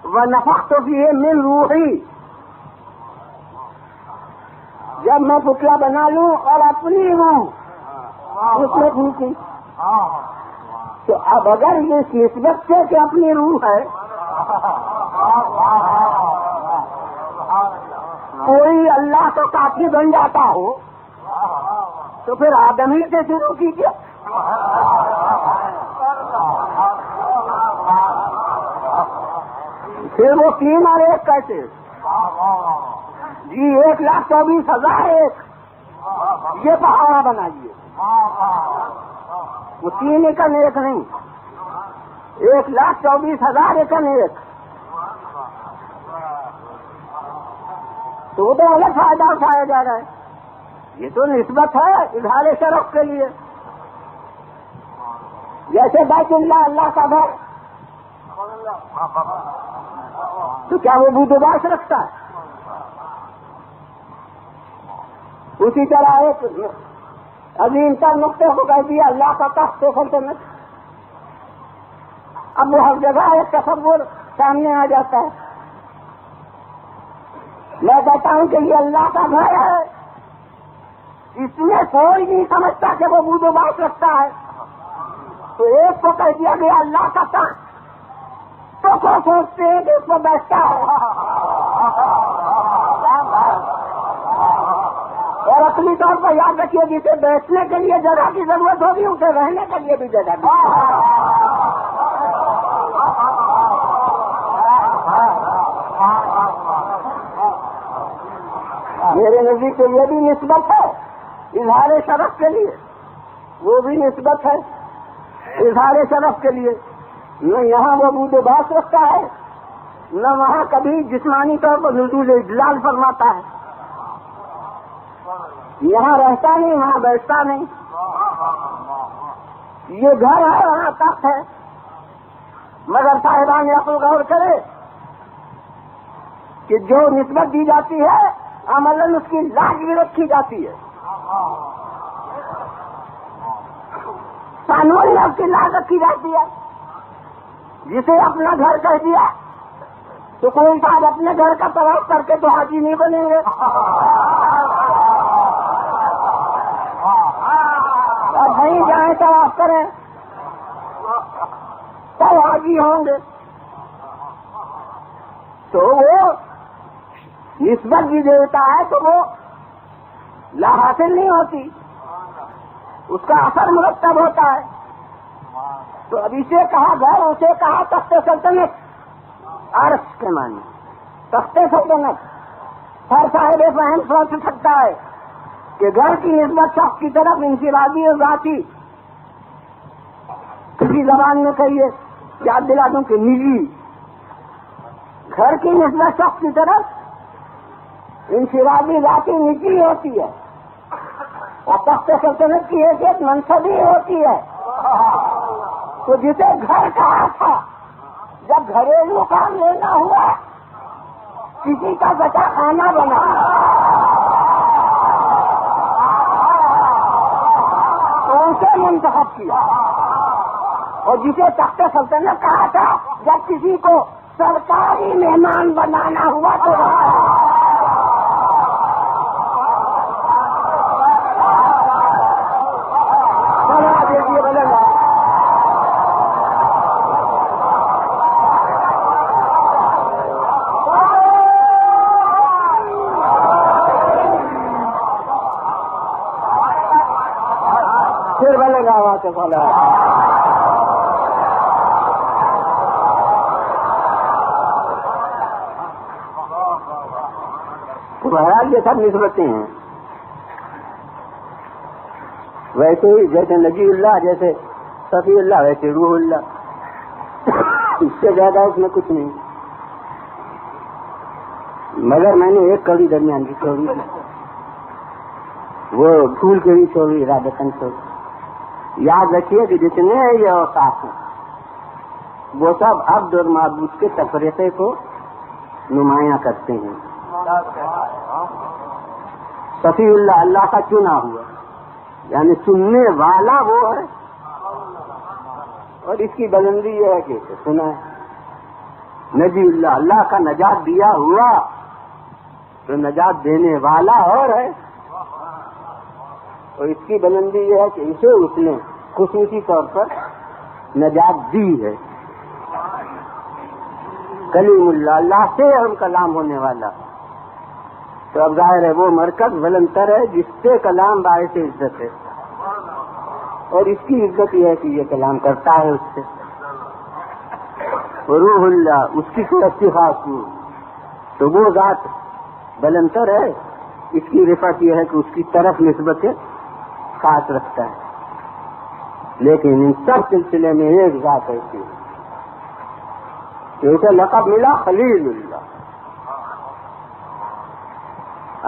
ونفخت فیہ من روحی، جب میں پتلا بنا لوں اور اپنی روح اس میں پھونکوں، تو اب اگر اس نسبت سے کہ اپنی روح ہے کوئی اللہ تو کافی بن جاتا ہو، تو پھر آدم ہی سے شروع کیجیے۔ پھر وہ 3 اور 1 کیسے؟ جی 1,24,000 یہ پہاڑا بنائیے، وہ 3 ایکڑ 1 نہیں، 1,24,000 ایکڑ 1، تو وہ تو الگ فائدہ اٹھایا جا رہا ہے۔ یہ تو نسبت ہے اظہار شرف کے لیے، جیسے بیت اللہ اللہ کا گھر، تو کیا وہ بود و باش رکھتا ہے؟ اسی طرح ایک عظیم تر نقطے کو کہہ دیا اللہ کا تخت و سلطنت، اب وہ ہر جگہ ایک تصور سامنے آ جاتا ہے۔ میں کہتا ہوں کہ یہ اللہ کا گھر ہے، اس میں کوئی نہیں سمجھتا کہ وہ بود و باش رکھتا ہے، تو ایک کو کہہ دیا گیا اللہ کا تخت، تو کو سوچتے ہیں کہ اس کو بیٹھتا ہے، اور اپنی طور پر یاد رکھیے جسے بیٹھنے کے لیے جگہ کی ضرورت ہوگی اسے رہنے کے لیے بھی جگہ دی۔ میرے نزدیک تو یہ بھی نسبت ہے اظہار شرف کے لیے، وہ بھی نسبت ہے اظہار شرف کے لیے۔ نہ یہاں وہ بود و باش رکھتا ہے، نہ وہاں کبھی جسمانی طور پر نزول اجلال فرماتا ہے، یہاں رہتا نہیں وہاں بیٹھتا نہیں، یہ گھر ہے وہاں تخت ہے، مگر صاحبان عقل غور کرے کہ جو نسبت دی جاتی ہے عملاً اس کی لاج بھی رکھی جاتی ہے، قانون میں اس کی لاج رکھی جاتی ہے۔ جسے اپنا گھر کہہ دیا تو کوئی صاحب اپنے گھر کا طواف کر کے تو حاجی نہیں بنیں گے، اور نہیں جائیں طواف کریں تو حاجی ہوں گے، تو وہ نسبت بھی دیتا ہے تو وہ لا حاصل نہیں ہوتی، اس کا اثر مرتب ہوتا ہے۔ تو اب اسے کہا گھر، اسے کہا تخت سلطنت، عرش کے معنی تخت سلطنت۔ ہر صاحب فہم سوچ سکتا ہے کہ گھر کی نسبت شخص کی طرف انفرادی اور ذاتی، کسی زبان میں کہیے یاد دلا دوں کہ نجی، گھر کی نسبت شخص کی طرف انفرادی ذاتی نجی ہوتی ہے، اور تخت سلطنت کی حیثیت منصبی ہوتی ہے۔ تو جسے گھر کہا تھا، جب گھریلو کام لینا ہوا کسی کا بچا خانہ بنا، اسے منتخب کیا، اور جسے تخت سلطنت کہا تھا جب کسی کو سرکاری مہمان بنانا ہوا تو پھر بولے گا وہاں سے بولا تو بہرحال یہ سب نسبتیں ہیں. ویسے ہی جیسے نجی اللہ، جیسے صفی اللہ، ویسے روح اللہ، اس سے زیادہ اس میں کچھ نہیں. مگر میں نے ایک کڑی درمیان کی چھوڑی تھی، وہ پھول کے بھی چھوڑی، ارادتاً چھوڑی. یاد رکھیے کہ جتنے یہ اوصاف ہیں وہ سب عبد اور معبود کے تفریقے کو نمایاں کرتے ہیں. صفی اللہ اللہ کا چنا ہوا، یعنی چننے والا وہ ہے، اور اس کی بلندی یہ ہے کہ سنا ہے. نجی اللہ اللہ کا نجات دیا ہوا، تو نجات دینے والا اور ہے، اور اس کی بلندی یہ ہے کہ اسے اس نے خصوصی طور پر نجات دی ہے. کلیم اللہ اللہ سے ہم کلام ہونے والا، تو اب ظاہر ہے وہ مرکز بلندتر ہے جس سے کلام باعث عزت ہے، اور اس کی عزت یہ ہے کہ یہ کلام کرتا ہے اس سے. روح اللہ اس کی کوئی خاص نہیں، تو وہ ذات بلندتر ہے، اس کی رفعت یہ ہے کہ اس کی طرف نسبت خاص رکھتا ہے. لیکن ان سب سلسلے میں ایک ذات ایسی ہے کہ اسے لقب ملا خلیل اللہ،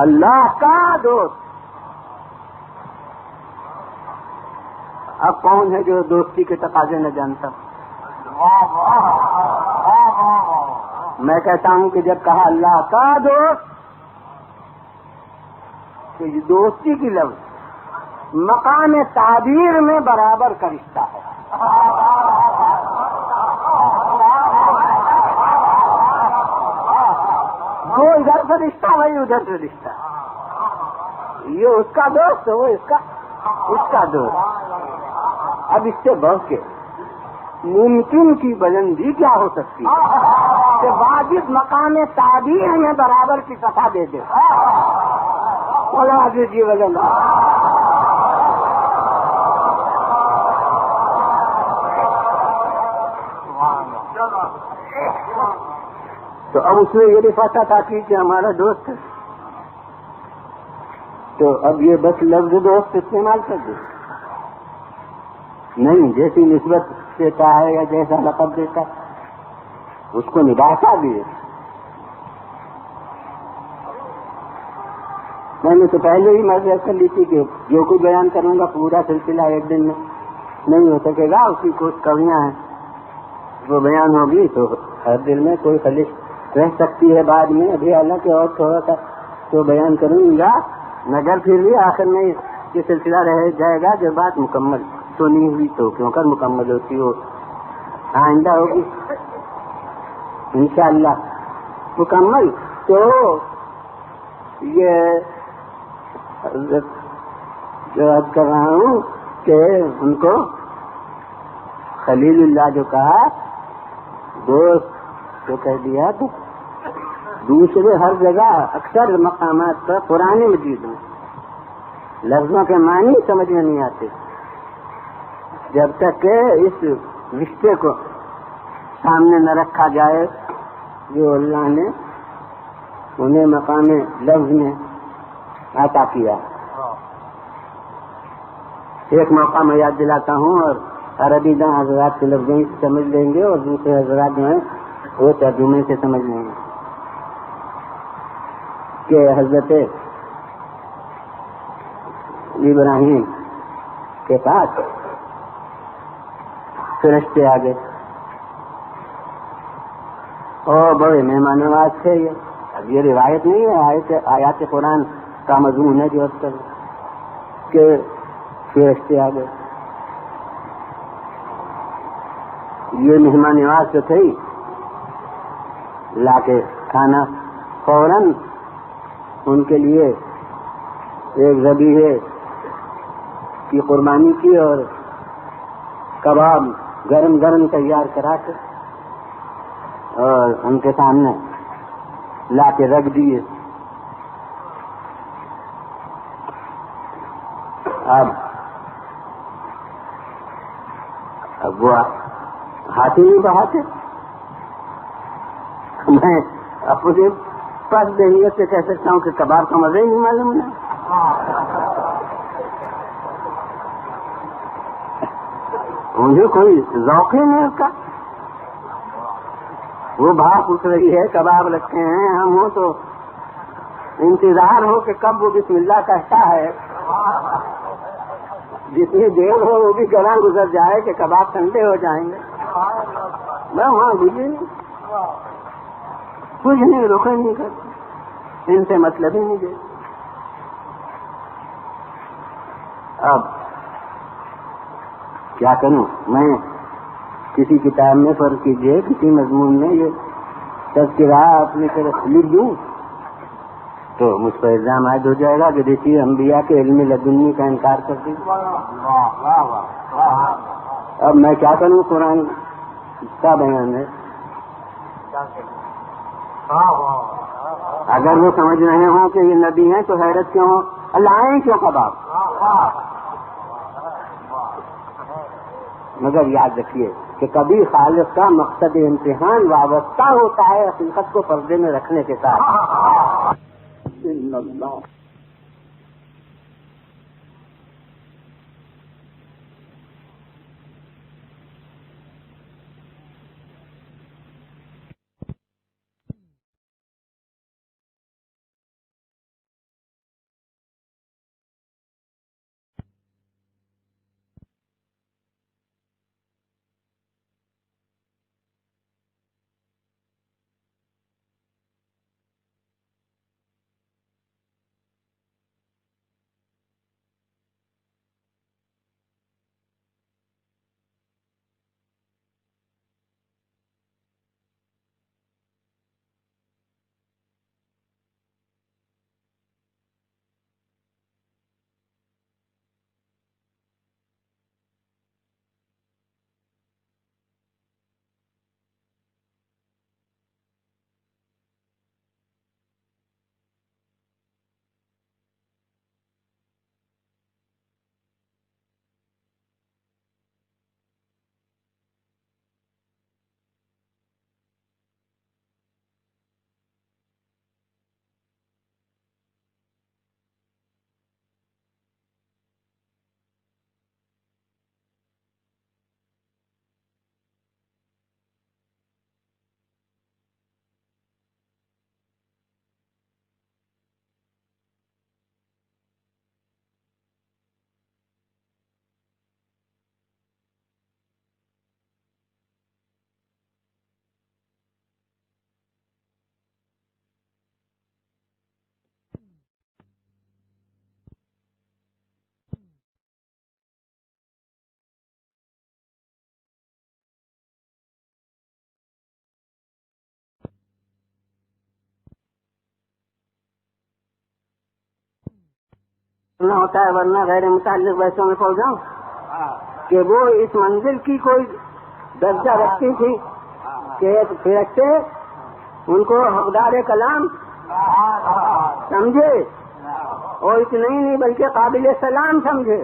اللہ کا دوست. اب کون ہے جو دوستی کے تقاضے نہ جانتا؟ میں کہتا ہوں کہ جب کہا اللہ کا دوست، تو یہ دوستی کی لفظ مقام تعبیر میں برابر کا رشتہ ہے. وہ ادھر سے رشتہ، وہی ادھر سے رشتہ. یہ اس کا دوست، وہ اس کا دوست. اب اس سے بڑھ کے ممکن کی بلندی کیا ہو سکتی ہے کہ واجب مقام تعبیر میں برابر کی صفحہ دے دے. جی وزن تو اب اس نے یہ رفاقہ تھا کہ ہمارا دوست ہے، تو اب یہ بس لفظ دوست استعمال کر دے نہیں، جیسی نسبت دیتا ہے یا جیسا لقب دیتا ہے اس کو نبھاتا بھی ہے. میں نے تو پہلے ہی مرض کر لی تھی کہ جو کچھ بیان کروں گا پورا سلسلہ ایک دن میں نہیں ہو سکے گا. اس کی کچھ کمیاں ہیں وہ بیان ہوگی تو ہر دل میں کوئی خلش رہ سکتی ہے بعد میں. ابھی حالانکہ اور تھوڑا سا تو بیان کروں گا، مگر پھر بھی آخر میں یہ سلسلہ رہ جائے گا جو بات مکمل سنی ہوئی تو کیوں کر مکمل ہوتی ہو، آئندہ ہوگی انشاءاللہ مکمل. تو یہ جو عرض کر رہا ہوں کہ ان کو خلیل اللہ جو کہا دوست جو کہہ دیا، تو دوسرے ہر جگہ اکثر مقامات پر قرآن مجید میں لفظوں کے معنی سمجھ میں نہیں آتے جب تک کہ اس رشتے کو سامنے نہ رکھا جائے جو اللہ نے انہیں مقام لفظ میں عطا کیا. ایک موقع میں یاد دلاتا ہوں، اور عربی داں حضرات کے لفظوں سے سمجھ لیں گے اور دوسرے حضرات جو ہیں وہ ترجمے سے سمجھ لیں گے کہ حضرت ابراہیم کے پاس فرشتے آ گئے اور بڑے مہمان نواز تھے. اب یہ روایت نہیں ہے، آیات قرآن کا مضمون ہے جو کہ فرشتے آ گئے یہ مہمان نواز تو تھے لا کے کھانا فوراً ان کے لیے ایک ذبیحے کی قربانی کی اور کباب گرم گرم تیار کرا کے اور ان کے سامنے لا کے رکھ دیے. اب وہ ہاتھی نہیں بہاتے. میں اپنے پس دہلیت سے کہہ سکتا ہوں کہ کباب کا مزہ ہی نہیں معلوم نا. مجھے کوئی ذوق ہی نہیں اس کا. وہ بھاپ اٹھ رہی ہے, کباب رکھے ہیں, ہم ہوں تو انتظار ہو کہ کب وہ بسم اللہ کہتا ہے. جتنی دیر ہو وہ بھی گلا گزر جائے کہ کباب ٹھنڈے ہو جائیں گے. میں وہاں بجے نہیں, کچھ نہیں, رکے نہیں کرتے, ان سے مطلب ہی نہیں دے. اب کیا کروں میں, کسی کتاب میں فرق کیجیے, کسی مضمون میں یہ تذکرہ اپنی طرف لکھ دوں تو مجھ پر الزام عائد ہو جائے گا کہ دیکھیے انبیاء کے علم لدنی کا انکار کرتی. اب میں کیا کروں, قرآن کا بیان ہے. اگر وہ سمجھ رہے ہوں کہ یہ نبی ہیں تو حیرت کیوں ہو, لائیں کیوں کباب. مگر یاد رکھیے کہ کبھی خالق کا مقصد امتحان وابستہ ہوتا ہے حقیقت کو پردے میں رکھنے کے ساتھ. ہوتا ہے ورنہ غیر متعلق بحثوں میں پہنچ جاؤں کہ وہ اس منزل کی کوئی درجہ رکھتی تھی کہ ایک فرشتے ان کو حقدار کلام سمجھے اور اتنا ہی نہیں بلکہ قابل سلام سمجھے.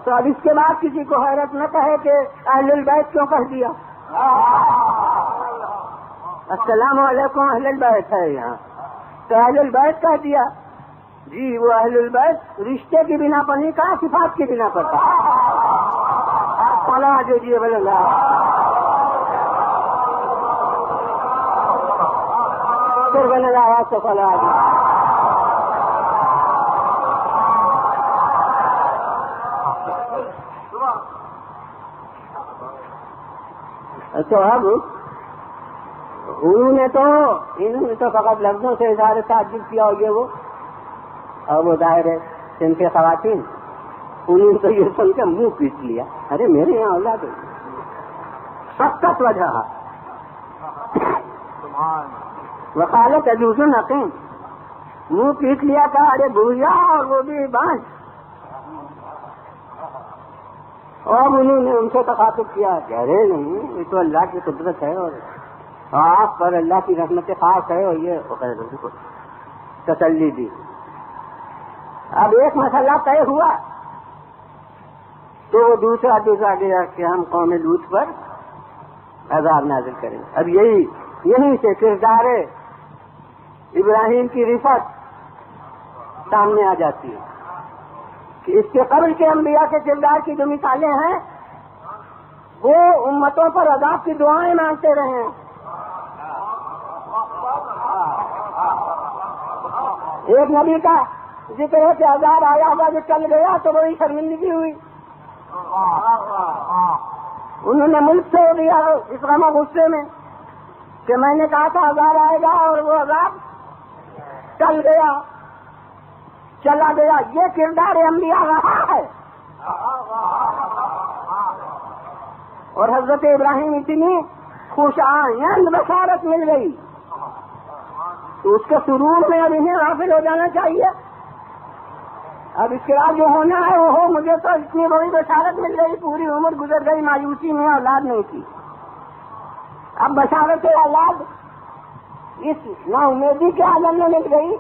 تو اب اس کے بعد کسی کو حیرت نہ کہے کہ اہل البیت کیوں کہہ دیا. السلام علیکم اہل البیت ہے یہاں, تو اہل البیت کہہ دیا. جی وہ اہل البیت رشتے کی بنا پر نہیں کہا, صفات کی بنا پر کہا. فلاں جو جی بولے پھر بنے گا تو فلاں تو اب انہوں نے تو فقط لفظوں سے اظہار تعجب کیا, ہو یہ وہ اور وہ ظاہر ہے صنف خواتین انہوں نے تو یہ سن کے منہ پیٹ لیا, ارے میرے یہاں اولاد ہے. فقط وجہ وقالت عجوز نقیم، منہ پیٹ لیا تھا، ارے بھویا اور وہ بھی بانس. اور انہوں نے ان سے تخاطب کیا، کہہ رہے نہیں، یہ تو اللہ کی قدرت ہے اور آپ پر اللہ کی رحمت خاص ہے، اور یہ تسلی دی. اب ایک مسئلہ طے ہوا تو وہ دوسرا گیا کہ ہم قوم لوط پر عذاب نازل کریں. اب یہیں سے کردار ابراہیم کی رفت سامنے آ جاتی ہے کہ اس کے قبل کے انبیاء کے کردار کی جو مثالیں ہیں وہ امتوں پر عذاب کی دعائیں مانگتے رہے ہیں. ایک نبی کا ذکر ہے کہ عذاب آیا ہوا جو چل گیا تو بڑی شرمندگی ہوئی، انہوں نے ملک چھوڑ دیا اس غم و غصے میں کہ میں نے کہا تھا عذاب آئے گا اور وہ عذاب چلا گیا. یہ کردار انبیاء رہا ہے. اور حضرت ابراہیم اتنی خوش آئند بشارت مل گئی تو اس کے سرور میں اب انہیں غافل ہو جانا چاہیے. اب اس کے بعد جو ہونا ہے وہ ہو. مجھے تو اتنی بڑی بشارت مل گئی، پوری عمر گزر گئی مایوسی میں، اولاد نہیں کی. اب بشارت اولاد اس نا امیدی کے عالم میں مل گئی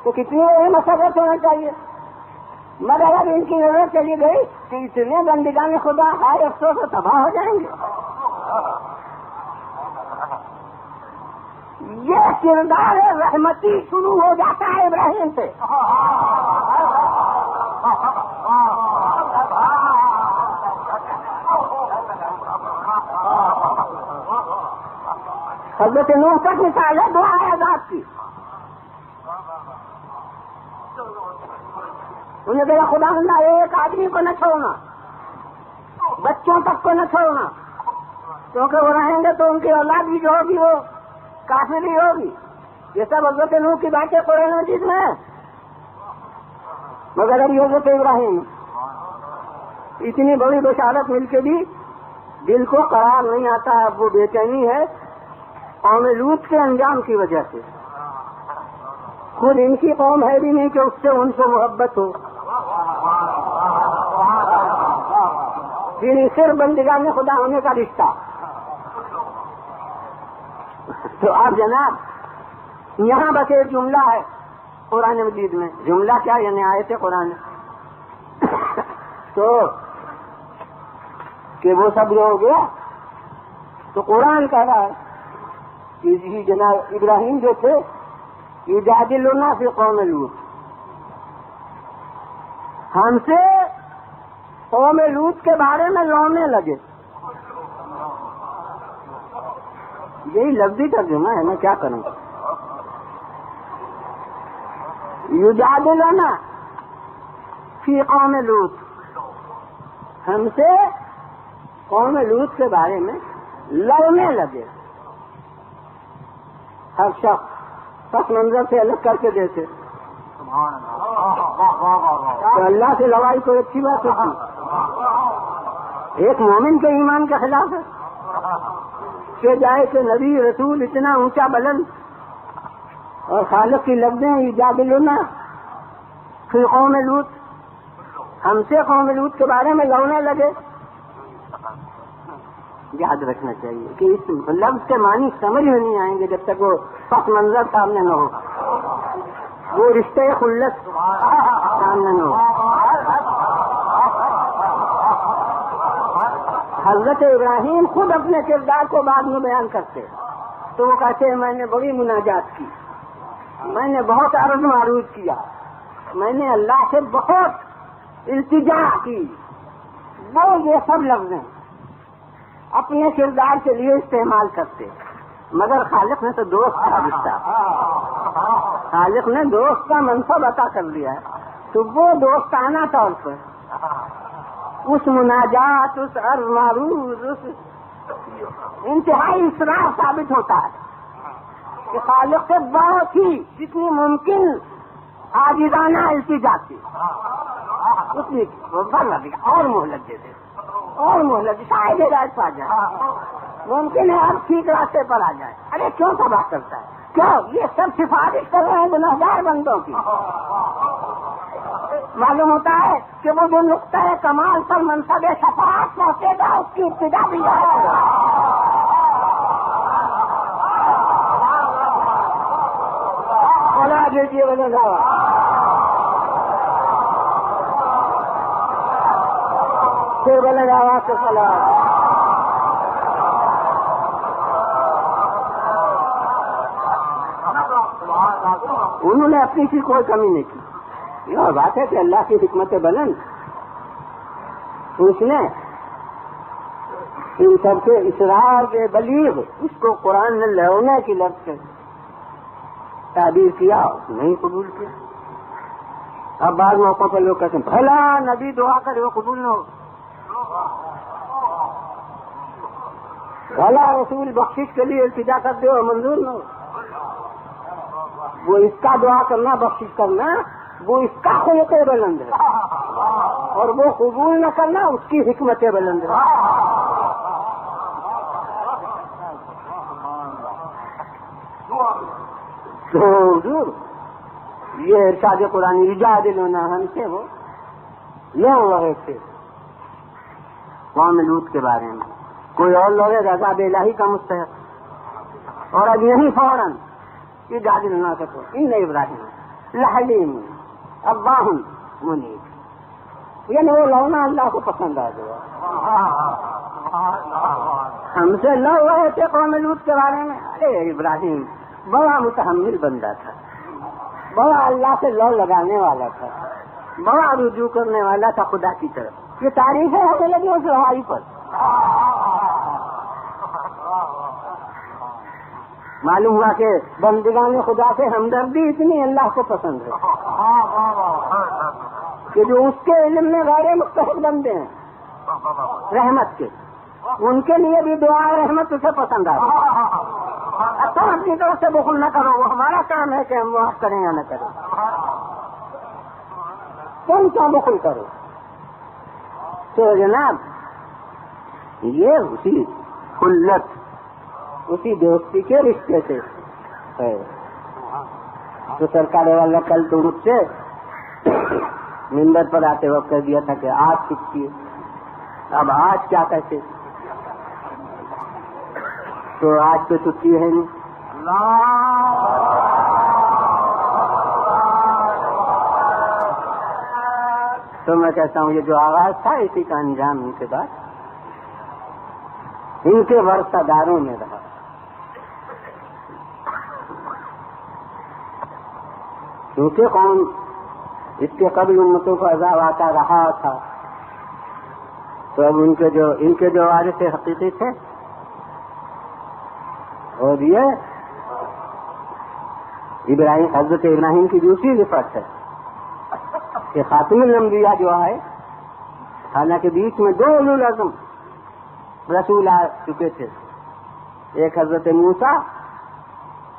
تو کتنی مسرت ہونا چاہیے. مگر اب ان کی نظر چلی گئی کہ اتنے بندگان خدا ہائے افسوس و تباہ ہو جائیں گے. یہ کردار رحمتی شروع ہو جاتا ہے ابراہیم سے. حضرت نوح تک مثال ہے دعا عذاب کی. انہیں کہا خدا اللہ ایک آدمی کو نہ چھوڑنا، بچوں تک کو نہ چھوڑنا، کیونکہ وہ رہیں گے تو ان کی اولاد بھی جو ہوگی وہ کافر ہی ہوگی. یہ سب حضرت نوح کی باتیں قرآن مجید میں ہیں. مگر اب حضرت ابراہیم اتنی بڑی بشارت مل کے بھی دل کو قرار نہیں آتا. اب وہ بے چینی ہے قوم لوط کے انجام کی وجہ سے. خود ان کی قوم ہے بھی نہیں کہ اس سے ان سے محبت ہو، یعنی صرف بندگان خدا ہونے کا رشتہ. تو آپ جناب یہاں بس ایک جملہ ہے قرآن مجید میں. جملہ کیا یعنی آیت قرآن تو کہ وہ سب جو ہو گیا تو قرآن کہہ رہا ہے کہ جناب ابراہیم جو تھے یجادلنا فی قوم لوط، ہم سے قوم لوط کے بارے میں لڑنے لگے. یہی لفظی ترجمہ ہے، میں کیا کروں. یجادلنا فی قوم لوط، ہم سے قوم لوط کے بارے میں لڑنے لگے. ہر شخص پس منظر سے الگ کر کے دیتے تو اللہ سے لڑائی کوئی اچھی بات ہوتی. ایک مومن کے ایمان کے خلاف ہے کہ جائے کہ نبی رسول اتنا اونچا بلند اور خالق کی لفظیں یجادلنا فی قوم لوط، ہم سے قوم لوط کے بارے میں لڑنے لگے. یاد رکھنا چاہیے کہ اس لفظ کے معنی سمجھ میں نہیں آئیں گے جب تک وہ پس منظر سامنے نہ ہو، وہ رشتے خلت سامنے نہ ہو. حضرت ابراہیم خود اپنے کردار کو بعد میں بیان کرتے تو وہ کہتے ہیں میں نے بڑی مناجات کی، میں نے بہت عرض معروض کیا، میں نے اللہ سے بہت التجا کی. وہ یہ سب لفظ ہیں اپنے کردار کے لیے استعمال کرتے، مگر خالق نے تو دوست کا رشتہ، خالق نے دوست کا منصب عطا کر دیا ہے تو وہ دوستانہ طور پر اس مناجات، اس عرض معروض، اس انتہائی اصرار ثابت ہوتا ہے کہ خالق سے بہت ہی جتنی ممکن عاجزانہ التجا تھی. اتنی اور مہلت دے دے اور مہلت شاید ہدایت پا جائے، ممکن ہے آپ ٹھیک راستے پر آ جائے. ارے کیوں تباہ کرتا ہے؟ کیوں؟ یہ سب سفارش کر رہے ہیں گنہگار بندوں کی. معلوم ہوتا ہے کہ وہ جو نقطۂ کمال پر منصب شفاعت پہنچے گا اس کی ابتدا بھی ہے. بنا دیجیے بولے گا پھر بولے گا آواز سے سلام. انہوں نے اپنی سی کوئی کمی نہیں کی. یہ بات ہے کہ اللہ کی حکمت بلند اس نے ان سب کے اسرار کے بلیغ اس کو قرآن نے لونے کی لفظ سے تعبیر کیا، نہیں قبول کیا. اب بعض موقعوں پر لوگ کہتے ہیں بھلا نبی دعا کرے وہ قبول نہ ہو، بھلا رسول بخشش کے لیے التجا کر دے اور منظور نہ ہو. وہ اس کا دعا کرنا بخشش کرنا وہ اس کا خلق بلند ہے، اور وہ قبول نہ کرنا اس کی حکمت بلند ہے. تو حضور یہ ارشاد قرآن یجادلون ہم سے وہ لوگ رہے تھے قوم لوط کے بارے میں. کوئی اور لوگ عذاب الہی کا مستحق، اور اب یہیں فوراً یجادلون سکو ان ابراہیم لحلیم اباہ منیب، یعنی وہ لونا اللہ کو پسند آ گیا. ہم سے لو رہے تھے قوم لوط کے بارے میں. ارے ابراہیم بڑا متحمل بندہ تھا، بڑا اللہ سے لو لگانے والا تھا، بڑا رجوع کرنے والا تھا خدا کی طرف. یہ تعریفیں ہونے لگی اس رہائی پر. معلوم ہوا کہ بندگان خدا سے ہمدردی اتنی اللہ کو پسند ہے کہ جو اس کے علم میں غیر مستحق بندے ہیں رحمت کے، ان کے لیے بھی دعا رحمت اسے پسند آ رہی ہے. تم اپنی طرف سے بخل نہ کرو، وہ ہمارا کام ہے کہ ہم معاف کریں یا نہ کریں. تم کیا بخل کرو؟ تو جناب یہ اسی خلت اسی دوستی کے رشتے سے ہے. تو سرکار والا کل تو مجھ سے منبر پر آتے وقت کہہ دیا تھا کہ آج چھٹی ہے، اب آج کیا کہتے؟ تو آج تو چھٹی ہے نہیں. تو میں کہتا ہوں یہ جو آغاز تھا اسی کا انجام ان کے بعد ان کے ورثہ داروں میں رہا. کیونکہ قوم اس کے قبل امتوں کو عذاب آتا رہا تھا، تو اب ان کے جو وارث حقیقی تھے اور یہ ابراہیم حضرت ابراہیم کی دوسری صفت ہے کہ خاتم الانبیاء جو ہے، حالانکہ بیچ میں دو اولو العزم رسول آ چکے تھے، ایک حضرت موسیٰ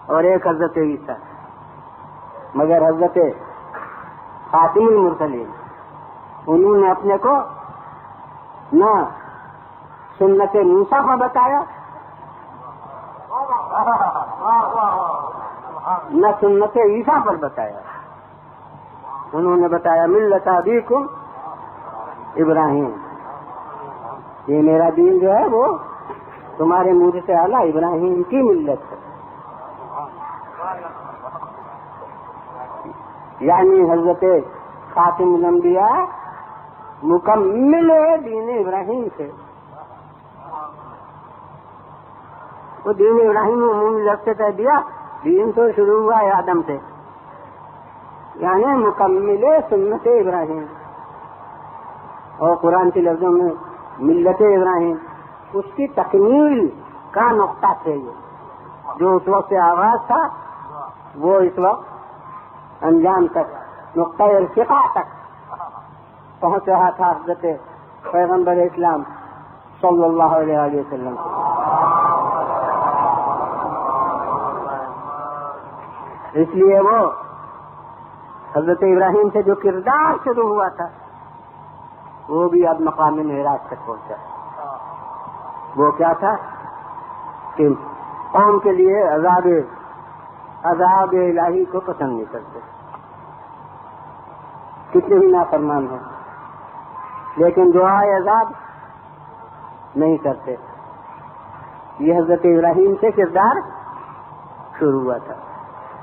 اور ایک حضرت عیسیٰ، مگر حضرت خاتم المرسلین انہوں نے اپنے کو نہ سنت موسیٰ پر بتایا نہ سنت عیسیٰ پر بتایا. انہوں نے بتایا ملت ابیکم ابراہیم، یہ میرا دین جو ہے وہ تمہارے منہ سے اعلیٰ ابراہیم کی ملت ہے. یعنی حضرت خاتم الانبیاء مکمل دین ابراہیم سے. وہ دین ابراہیم عمومی لفظ سے کہہ دیا، دین تو شروع ہوا ہے آدم سے، یعنی مکمل سنت ابراہیم. اور قرآن کے لفظوں میں ملت ابراہیم اس کی تکمیل کا نقطہ تھے. یہ جو اس وقت سے آغاز تھا وہ اس وقت انجام تک نقطہ ارتقاء تک پہنچ رہا تھا حضرت پیغمبر اسلام صلی اللہ علیہ وسلم. اس لیے وہ حضرت ابراہیم سے جو کردار شروع ہوا تھا وہ بھی اب مقام معراج تک پہنچا. وہ کیا تھا کہ قوم کے لیے عذاب الہی کو پسند نہیں کرتے، کتنے بھی نافرمان ہیں، لیکن دعائے عذاب نہیں کرتے. یہ حضرت ابراہیم سے کردار شروع ہوا تھا.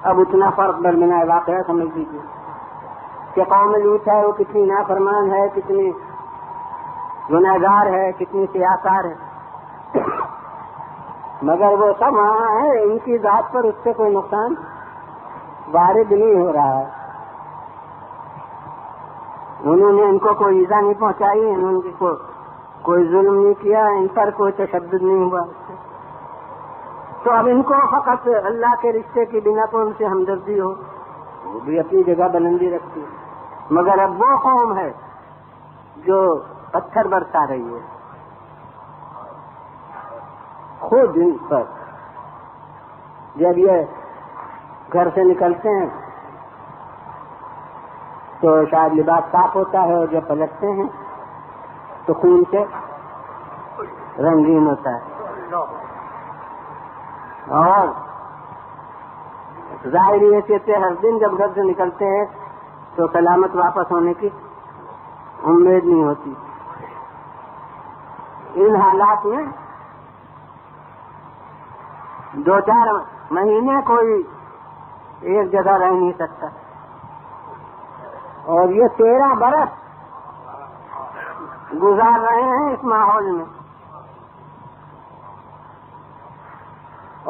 اب اتنا فرق درمیان واقعہ سمجھ لیجیے کہ قوم لوط ہے وہ کتنی نافرمان ہے، کتنی گنہگار ہے، کتنی سیاکار ہے، مگر وہ سب وہاں ہیں، ان کی ذات پر اس سے کوئی نقصان وارد نہیں ہو رہا ہے. انہوں نے ان کو کوئی ایذا نہیں پہنچائی، انہوں نے کوئی ظلم نہیں کیا، ان پر کوئی تشدد نہیں ہوا. تو اب ان کو فقط اللہ کے رشتے کی بنا پر ان سے ہمدردی ہو، وہ بھی اپنی جگہ بلندی رکھتی ہے. مگر اب وہ قوم ہے جو پتھر برسا رہی ہے خود ان پر. جب یہ گھر سے نکلتے ہیں تو شاید لباس صاف ہوتا ہے، اور جب پلٹتے ہیں تو خون سے رنگین ہوتا ہے، اور ظاہری حیثیت سے ہر دن جب گھر سے نکلتے ہیں تو سلامت واپس ہونے کی امید نہیں ہوتی. ان حالات میں 2-4 مہینے کوئی ایک جگہ رہ نہیں سکتا، اور یہ 13 برس گزار رہے ہیں اس ماحول میں.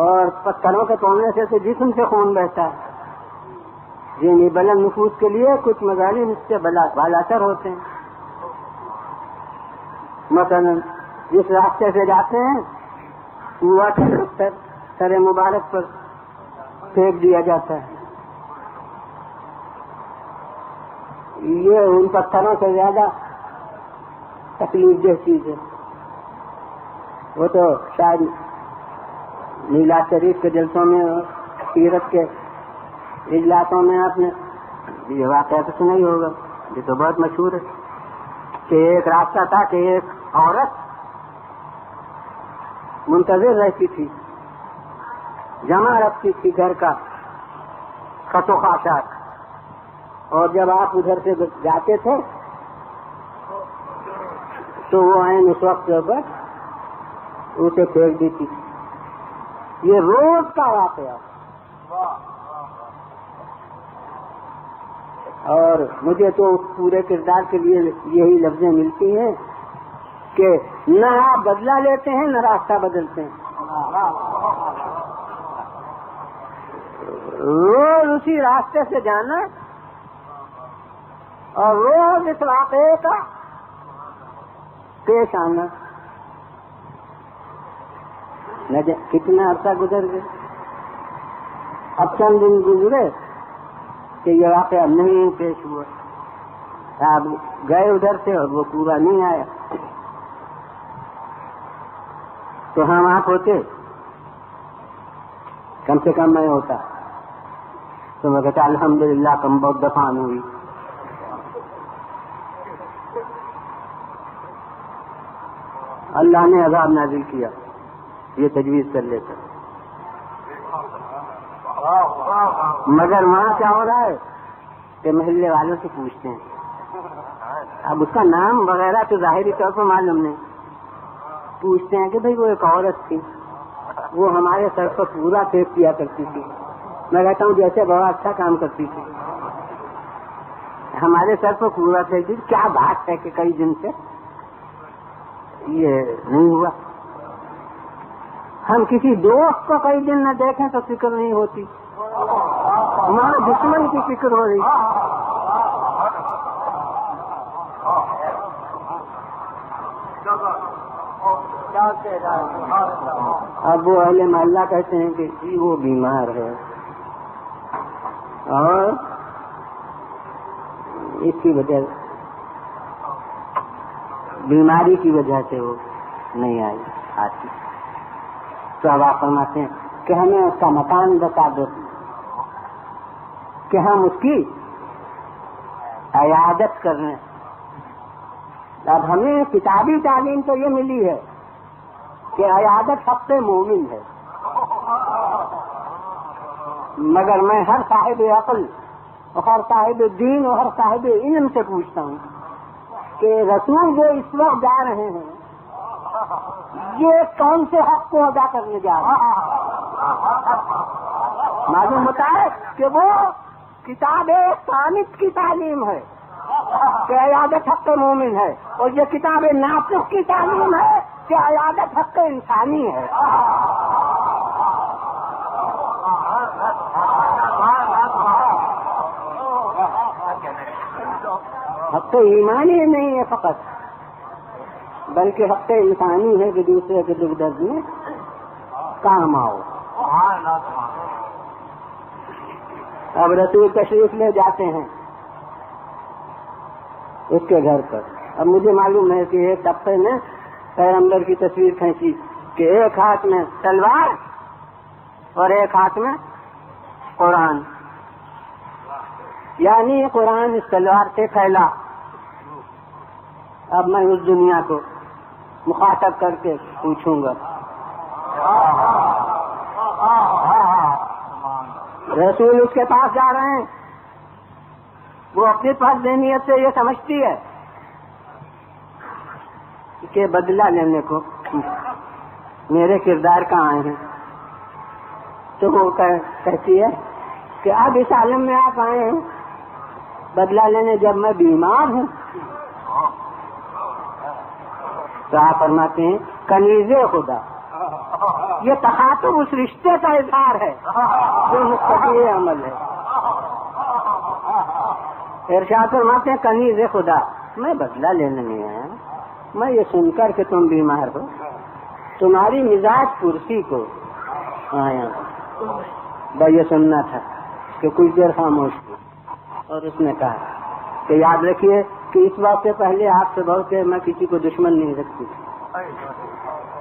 اور پتھروں کے توڑنے سے جسم سے خون بہتا ہے. یعنی بلند نفوس کے لیے کچھ مظالم اس سے بالاتر ہوتے ہیں. مثلا جس راستے سے جاتے ہیں وہ سر مبارک پر پھینک دیا جاتا ہے. یہ ان پتھروں سے زیادہ تکلیف دہ چیز ہے. وہ تو شاید میلاد شریف کے جلسوں میں اور سیرت کے اجلاسوں میں آپ نے یہ واقعہ تو سنا ہی ہوگا، یہ تو بہت مشہور ہے کہ ایک راستہ تھا کہ ایک عورت منتظر رہتی تھی، جمع رکھتی تھی گھر کا خط و خاشات، اور جب آپ ادھر سے جاتے تھے تو وہ عین اس وقت پر اسے پھینک دیتی. یہ روز کا واقعہ. اور مجھے تو اس پورے کردار کے لیے یہی لفظیں ملتی ہیں کہ نہ آپ بدلہ لیتے ہیں نہ راستہ بدلتے ہیں. روز اسی راستے سے جانا اور روز اس واقعے کا پیش آنا. کتنا عرصہ گزر گئے، اب چند دن گزرے کہ یہ واقعہ نہیں پیش ہوا. آپ گئے ادھر سے اور وہ پورا نہیں آیا. تو ہم آپ ہوتے، کم سے کم میں ہوتا تو میں کہتا الحمدللہ کم بہت دفعہ ہوئی. اللہ نے عذاب نازل کیا، یہ تجویز کر لیتا. مگر وہاں کیا ہو رہا ہے کہ محلے والوں سے پوچھتے ہیں، اب اس کا نام وغیرہ تو ظاہری طور پر معلوم نہیں، پوچھتے ہیں کہ بھئی وہ ایک عورت تھی، وہ ہمارے سر پر پورا پھینک کیا کرتی تھی. میں کہتا ہوں جیسے بڑا اچھا کام کرتی تھی، ہمارے سر پر پورا پھینکتی تھی. کیا بات ہے کہ کئی دن سے یہ نہیں ہوا. ہم کسی دوست کو کئی دن نہ دیکھیں تو فکر نہیں ہوتی، ہمارے دشمن کی فکر ہو رہی. اب وہ اہل محلہ کہتے ہیں کہ جی وہ بیمار ہے اور اس کی وجہ بیماری کی وجہ سے وہ نہیں آتی. تو اب آپ فرماتے ہیں کہ ہمیں اس کا مکان بتا دو کہ ہم اس کی عیادت کرنے اب ہمیں کتابی تعلیم تو یہ ملی ہے کہ عیادت حق مومن ہے، مگر میں ہر صاحب عقل اور ہر صاحب دین اور ہر صاحب علم سے پوچھتا ہوں کہ رسول جو اس وقت جا رہے ہیں یہ کون سے حق کو ادا کرنے جا رہے ہیں؟ معلوم ہوتا ہے کہ وہ کتاب صامت کی تعلیم ہے کہ عیادت حق مومن ہے، اور یہ کتاب ناطق کی تعلیم ہے کہ عیادت حق انسانی ہے۔ حق ایمانی نہیں ہے فقط، بلکہ حق انسانی ہے کہ دوسرے کے دکھ درد میں کام آؤ۔ اب رسول تشریف لے جاتے ہیں اس کے گھر پر۔ اب مجھے معلوم ہے کہ ایک طبقے نے پیغمبر کی تصویر کھینچی کہ ایک ہاتھ میں تلوار اور ایک ہاتھ میں قرآن، یعنی قرآن اس تلوار سے پھیلا۔ اب میں اس دنیا کو مخاطب کر کے پوچھوں گا، رسول اس کے پاس جا رہے ہیں، وہ اپنی پاس ذہنیت سے یہ سمجھتی ہے کہ بدلہ لینے کو میرے کردار کا آئے ہیں، تو وہ کہتی ہے کہ اب اس عالم میں آپ آئے ہیں بدلہ لینے جب میں بیمار ہوں۔ تو آپ فرماتے ہیں کنیز خدا، یہ تخاطب اس رشتے کا اظہار ہے جو مستقل عمل ہے۔ ارشاد فرماتے ہیں کنیز خدا، میں بدلہ لینے نہیں آیا، میں یہ سن کر کہ تم بیمار ہو تمہاری مزاج پرسی کو آیا، بھائی یہ سننا تھا کہ کچھ دیر خاموش تھی، اور اس نے کہا کہ یاد رکھیے کہ اس وقت سے پہلے آپ سے بہت کہ میں کسی کو دشمن نہیں رکھتی،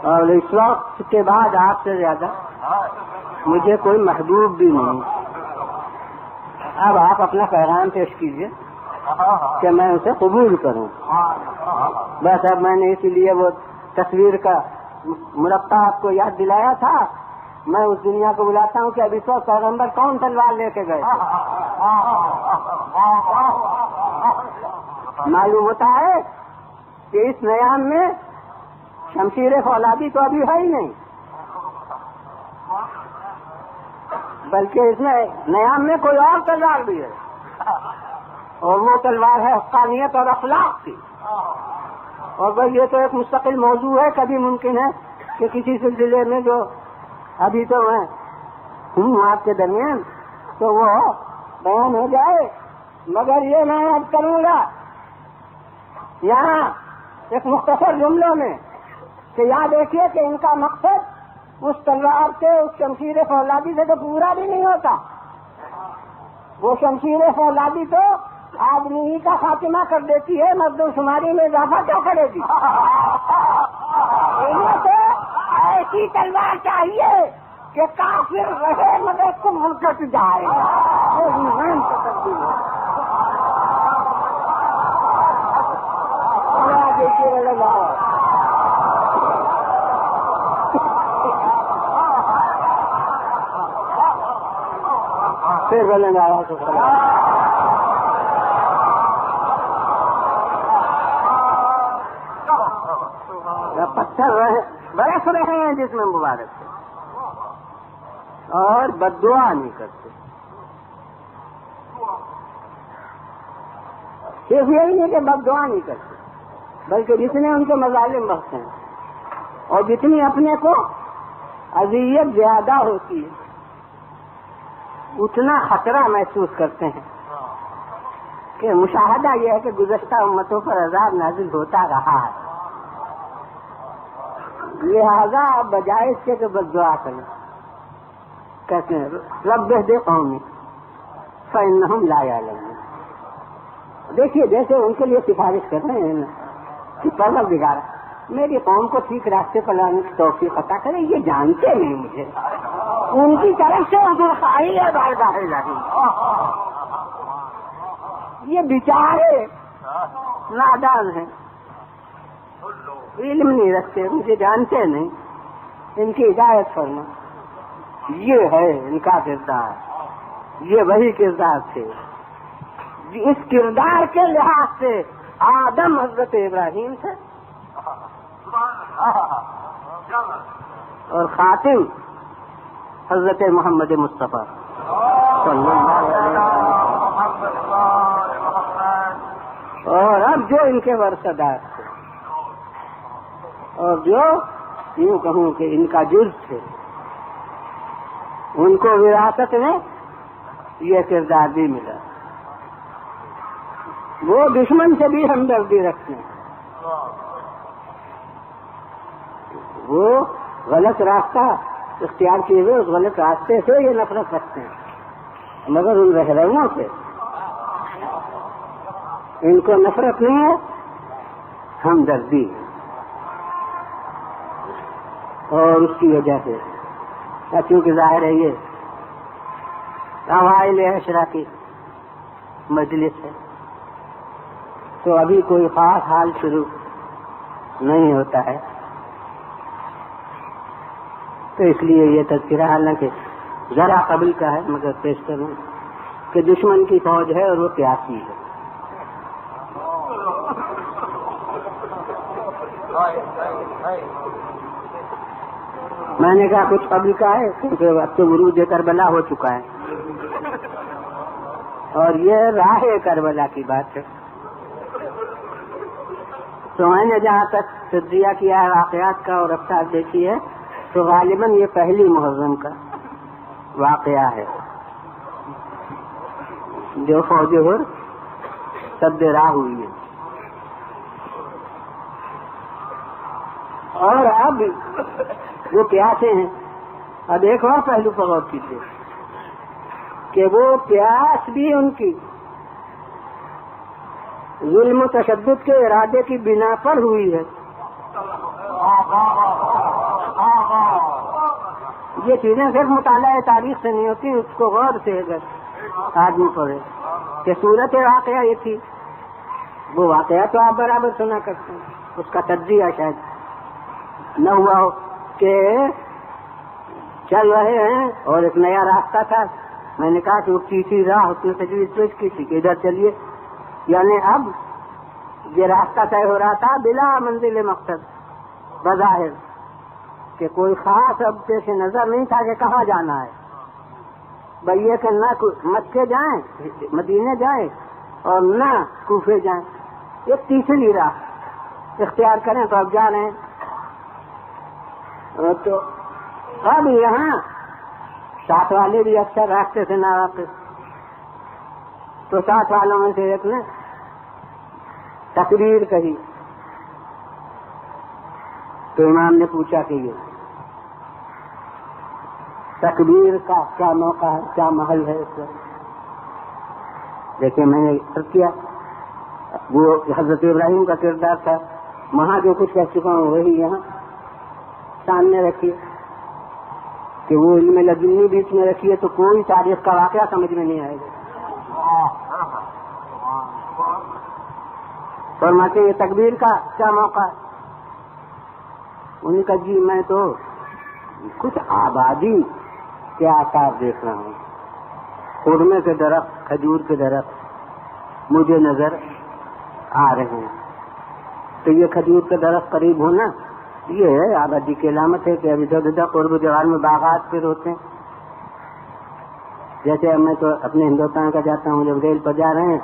اور اس وقت کے بعد آپ سے زیادہ مجھے کوئی محبوب بھی نہیں۔ اب آپ اپنا پیغام پیش کیجئے کہ میں اسے قبول کروں۔ بس اب میں نے اسی لیے وہ تصویر کا مربع آپ کو یاد دلایا تھا، میں اس دنیا کو بلاتا ہوں کہ اب اس وقت پیغمبر کون تلوار لے کے گئے۔ معلوم ہوتا ہے کہ اس نیام میں شمشیر فولادی تو ابھی ہے ہی نہیں، بلکہ اس میں نیام میں کوئی اور تلوار بھی ہے، اور وہ تلوار ہے حقانیت اور اخلاق کی۔ اور بھائی یہ تو ایک مستقل موضوع ہے، کبھی ممکن ہے کہ کسی سلسلے میں جو ابھی تو میں ہوں آپ کے درمیان تو وہ بیان ہو جائے، مگر یہ میں اب کروں گا یہاں ایک مختصر جملوں میں کہ یاد رکھیے کہ ان کا مقصد اس تلوار سے، اس شمشیر فولادی سے تو پورا بھی نہیں ہوتا۔ وہ شمشیر فولادی تو آدمی ہی کا خاتمہ کر دیتی ہے، مردم شماری میں اضافہ کیا کرے گی؟ انہیں تو ایسی تلوار چاہیے کہ کافر رہے مگر کفر کٹ جائے، وہ ایمان سے تبدیل ہے۔ پھر بولیں گے پتھر برس رہے ہیں جس میں مبارک سے، اور بددعا نہیں کرتے۔ صرف یہی نہیں کہ بددعا نہیں کرتے، بلکہ جتنے ان کے مظالم بخشے ہیں اور جتنی اپنے کو اذیت زیادہ ہوتی ہے اتنا خطرہ محسوس کرتے ہیں کہ مشاہدہ یہ ہے کہ گزشتہ امتوں پر عذاب نازل ہوتا رہا ہے، لہذا بجائے اس کے کہ بددعا کریں کہتے ہیں رب اہد قومی فإنہم لا یعلمون۔ دیکھیے جیسے ان کے لیے سفارش کر رہے ہیں کہ پروردگار میری قوم کو ٹھیک راستے پر لانے کی توفیق عطا کرے، یہ جانتے نہیں مجھے، ان کی طرف سے حضور خواہی ہے بارگاہ الہی، یہ بیچارے نادان ہیں، علم نہیں رکھتے، مجھے جانتے نہیں، ان کی ہدایت فرما۔ یہ ہے ان کا کردار، یہ وہی کردار تھے۔ اس کردار کے لحاظ سے آدم حضرت ابراہیم تھے اور خاتم حضرت محمد مصطفیٰ صلی اللہ علیہ وسلم، اور اب جو ان کے ورثہ دار تھے اور جو یوں کہوں کہ ان کا جز تھے، ان کو وراثت میں یہ کردار بھی ملا۔ وہ دشمن سے بھی ہمدردی رکھتے ہیں، وہ غلط راستہ اختیار کیے ہوئے اس غلط راستے سے یہ نفرت رکھتے ہیں، مگر ان رہنماؤں سے ان کو نفرت نہیں ہے، ہمدردی ہے۔ اور اس کی وجہ سے کیونکہ ظاہر ہے یہ اوائل عشرہ کی مجلس ہے، تو ابھی کوئی خاص حال شروع نہیں ہوتا ہے، تو اس لیے یہ تذکرہ حالانکہ ذرا قبل کا ہے مگر پیش کروں کہ دشمن کی فوج ہے اور وہ پیاسی ہے۔ میں نے کہا کچھ قبل کا ہے کیونکہ اب تو عروج کربلا ہو چکا ہے اور یہ راہ کربلا کی بات ہے۔ تو میں نے جہاں تک تجزیہ کیا ہے واقعات کا اور رفتار دیکھی ہے تو غالباً یہ پہلی محرم کا واقعہ ہے جو فوج ہر سد راہ ہوئی ہے۔ اور اب وہ پیاسے ہیں، اب ایک اور پہلو پر غور کیجیے کہ وہ پیاس بھی ان کی ظلم و تشدد کے ارادے کی بنا پر ہوئی ہے۔ یہ چیزیں صرف مطالعہ تاریخ سے نہیں ہوتی، اس کو غور سے اگر آدمی پڑھے کہ صورت واقعہ یہ تھی، وہ واقعہ تو آپ برابر سنا کرتے ہیں، اس کا تجزیہ شاید نہ ہوا ہو کہ چل رہے ہیں اور ایک نیا راستہ تھا، میں نے کہا کہ وہ تیسری راہ اس نے تجویز پیش کی تھی کہ ادھر چلیے، یعنی اب یہ راستہ طے ہو رہا تھا بلا منزل مقصد، بظاہر کہ کوئی خاص اب پیش نظر نہیں تھا کہ کہاں جانا ہے، بھائی یہ کہ نہ مکے جائیں مدینے جائیں اور نہ کوفے جائیں، ایک تیسری راہ اختیار کریں تو اب جا رہے ہیں۔ تو اب یہاں ساتھ والے بھی اکثر راستے سے نہ واقف، تو ساتھ والوں میں سے ایک نے تقریر کہی تو امام نے پوچھا کہ یہ تکبیر کا کیا موقع ہے، کیا محل ہے اس وقت؟ دیکھیں میں نے عرض کیا وہ حضرت ابراہیم کا کردار تھا، وہاں جو کچھ کہہ چکا ہوں وہی یہاں سامنے رکھیے کہ وہ علم لدنی بیچ میں رکھیے تو کوئی تاریخ کا واقعہ سمجھ میں نہیں آئے گا۔ فرماتے ہیں یہ تکبیر کا کیا موقع ہے؟ ان کا جی میں تو کچھ آبادی کے آثار دیکھ رہا ہوں، خرمے کے درخت کھجور کے درخت مجھے نظر آ رہے ہیں، تو یہ کھجور کے درخت قریب ہونا یہ ہے آبادی کی علامت ہے کہ ابھی ادھر قرب جوار میں باغات پھر ہوتے ہیں۔ جیسے اب میں تو اپنے ہندوستان کا جاتا ہوں، جب ریل پر جا رہے ہیں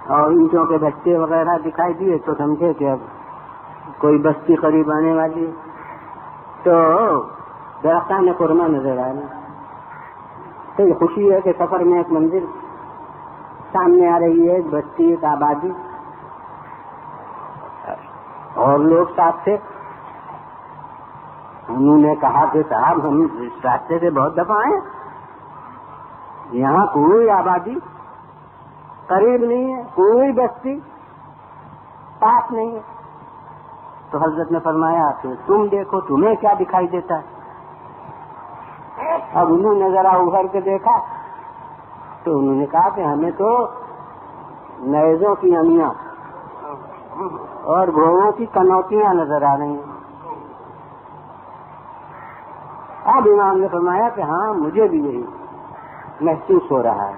اور اینٹوں کے بچے وغیرہ دکھائی دیے تو سمجھے کہ اب کوئی بستی قریب آنے والی ہے، تو درختان قرمہ نظر آ رہے ہیں، تو یہ خوشی ہے کہ سفر میں ایک منزل سامنے آ رہی ہے، ایک بستی ایک آبادی اور لوگ ساتھ تھے۔ انہوں نے کہا کہ صاحب ہم اس راستے سے بہت دفعہ آئے، یہاں کوئی آبادی قریب نہیں ہے، کوئی بستی پاس نہیں ہے۔ تو حضرت نے فرمایا کہ تم دیکھو تمہیں کیا دکھائی دیتا ہے؟ اب انہوں نے ذرا ابھر کے دیکھا تو انہوں نے کہا کہ ہمیں تو نیزوں کی امیاں اور گھوڑوں کی کنوتیاں نظر آ رہی ہیں۔ اب امام نے فرمایا کہ ہاں مجھے بھی یہی محسوس ہو رہا ہے۔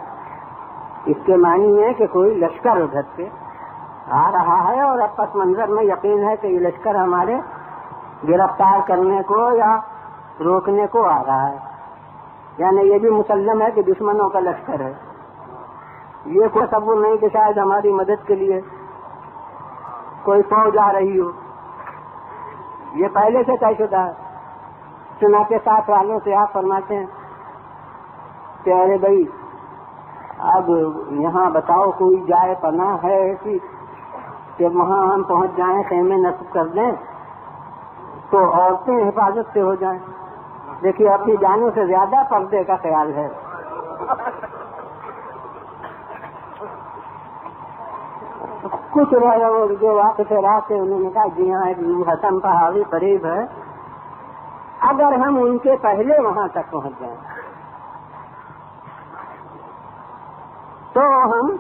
اس کے معنی ہے کہ کوئی لشکر ادھر سے آ رہا ہے اور اب پس منظر میں یقین ہے کہ یہ لشکر ہمارے گرفتار کرنے کو یا روکنے کو آ رہا ہے، یعنی یہ بھی مسلم ہے کہ دشمنوں کا لشکر ہے۔ یہ کوئی تصور نہیں کہ شاید ہماری مدد کے لیے کوئی فوج آ رہی ہو، یہ پہلے سے طے شدہ ہے۔ چنانچہ ساتھ والوں سے آپ فرماتے ہیں کہ ارے بھائی اب یہاں بتاؤ کوئی جائے پناہ ہے ایسی کہ وہاں ہم پہنچ جائیں، خیمے نصب کر دیں تو عورتیں حفاظت سے ہو جائیں۔ دیکھیے اپنی جانوں سے زیادہ پردے کا خیال ہے۔ کچھ لوگ جو واقف رات سے انہوں نے کہا جی ہاں ایک حسن پہاڑی قریب ہے، اگر ہم ان کے پہلے وہاں تک پہنچ جائیں تو ہم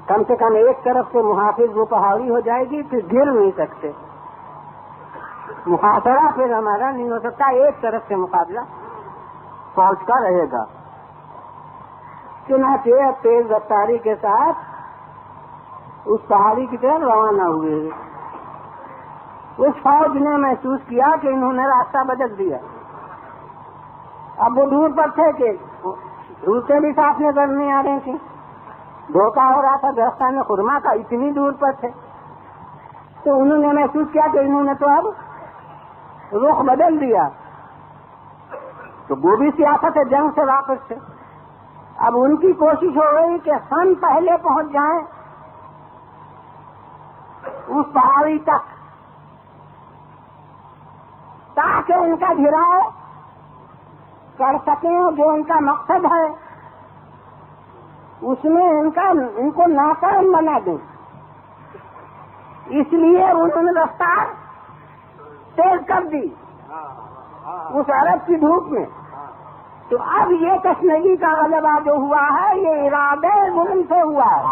کم سے کم ایک طرف سے محافظ وہ پہاڑی ہو جائے گی، پھر گر نہیں سکتے، محاصرہ پھر ہمارا نہیں ہو سکتا، ایک طرف سے مقابلہ فوج کا رہے گا۔ چنانچہ تیز رفتاری کے ساتھ اس پہاڑی کی طرف روانہ ہوئے۔ اس فوج نے محسوس کیا کہ انہوں نے راستہ بدل دیا۔ اب وہ دور پر تھے کہ روٹیں بھی صاف نظر نہیں آ رہی تھیں، دھوکہ ہو رہا تھا دستان خرما کا، اتنی دور پر تھے، تو انہوں نے محسوس کیا کہ انہوں نے تو اب رخ بدل دیا۔ تو وہ بھی سیاست جنگ سے واپس تھے۔ اب ان کی کوشش ہو گئی کہ ہم پہلے پہنچ جائیں اس پہاڑی تک تاکہ ان کا گھیراؤ کر سکیں، جو ان کا مقصد ہے اس میں ان کو ناکام بنا دیں۔ اس لیے انہوں نے رفتار تیز کر دی اس عرب کی دھوپ میں۔ تو اب یہ تشنگی کا غلبہ جو ہوا ہے یہ ارادے ظلم سے ہوا ہے۔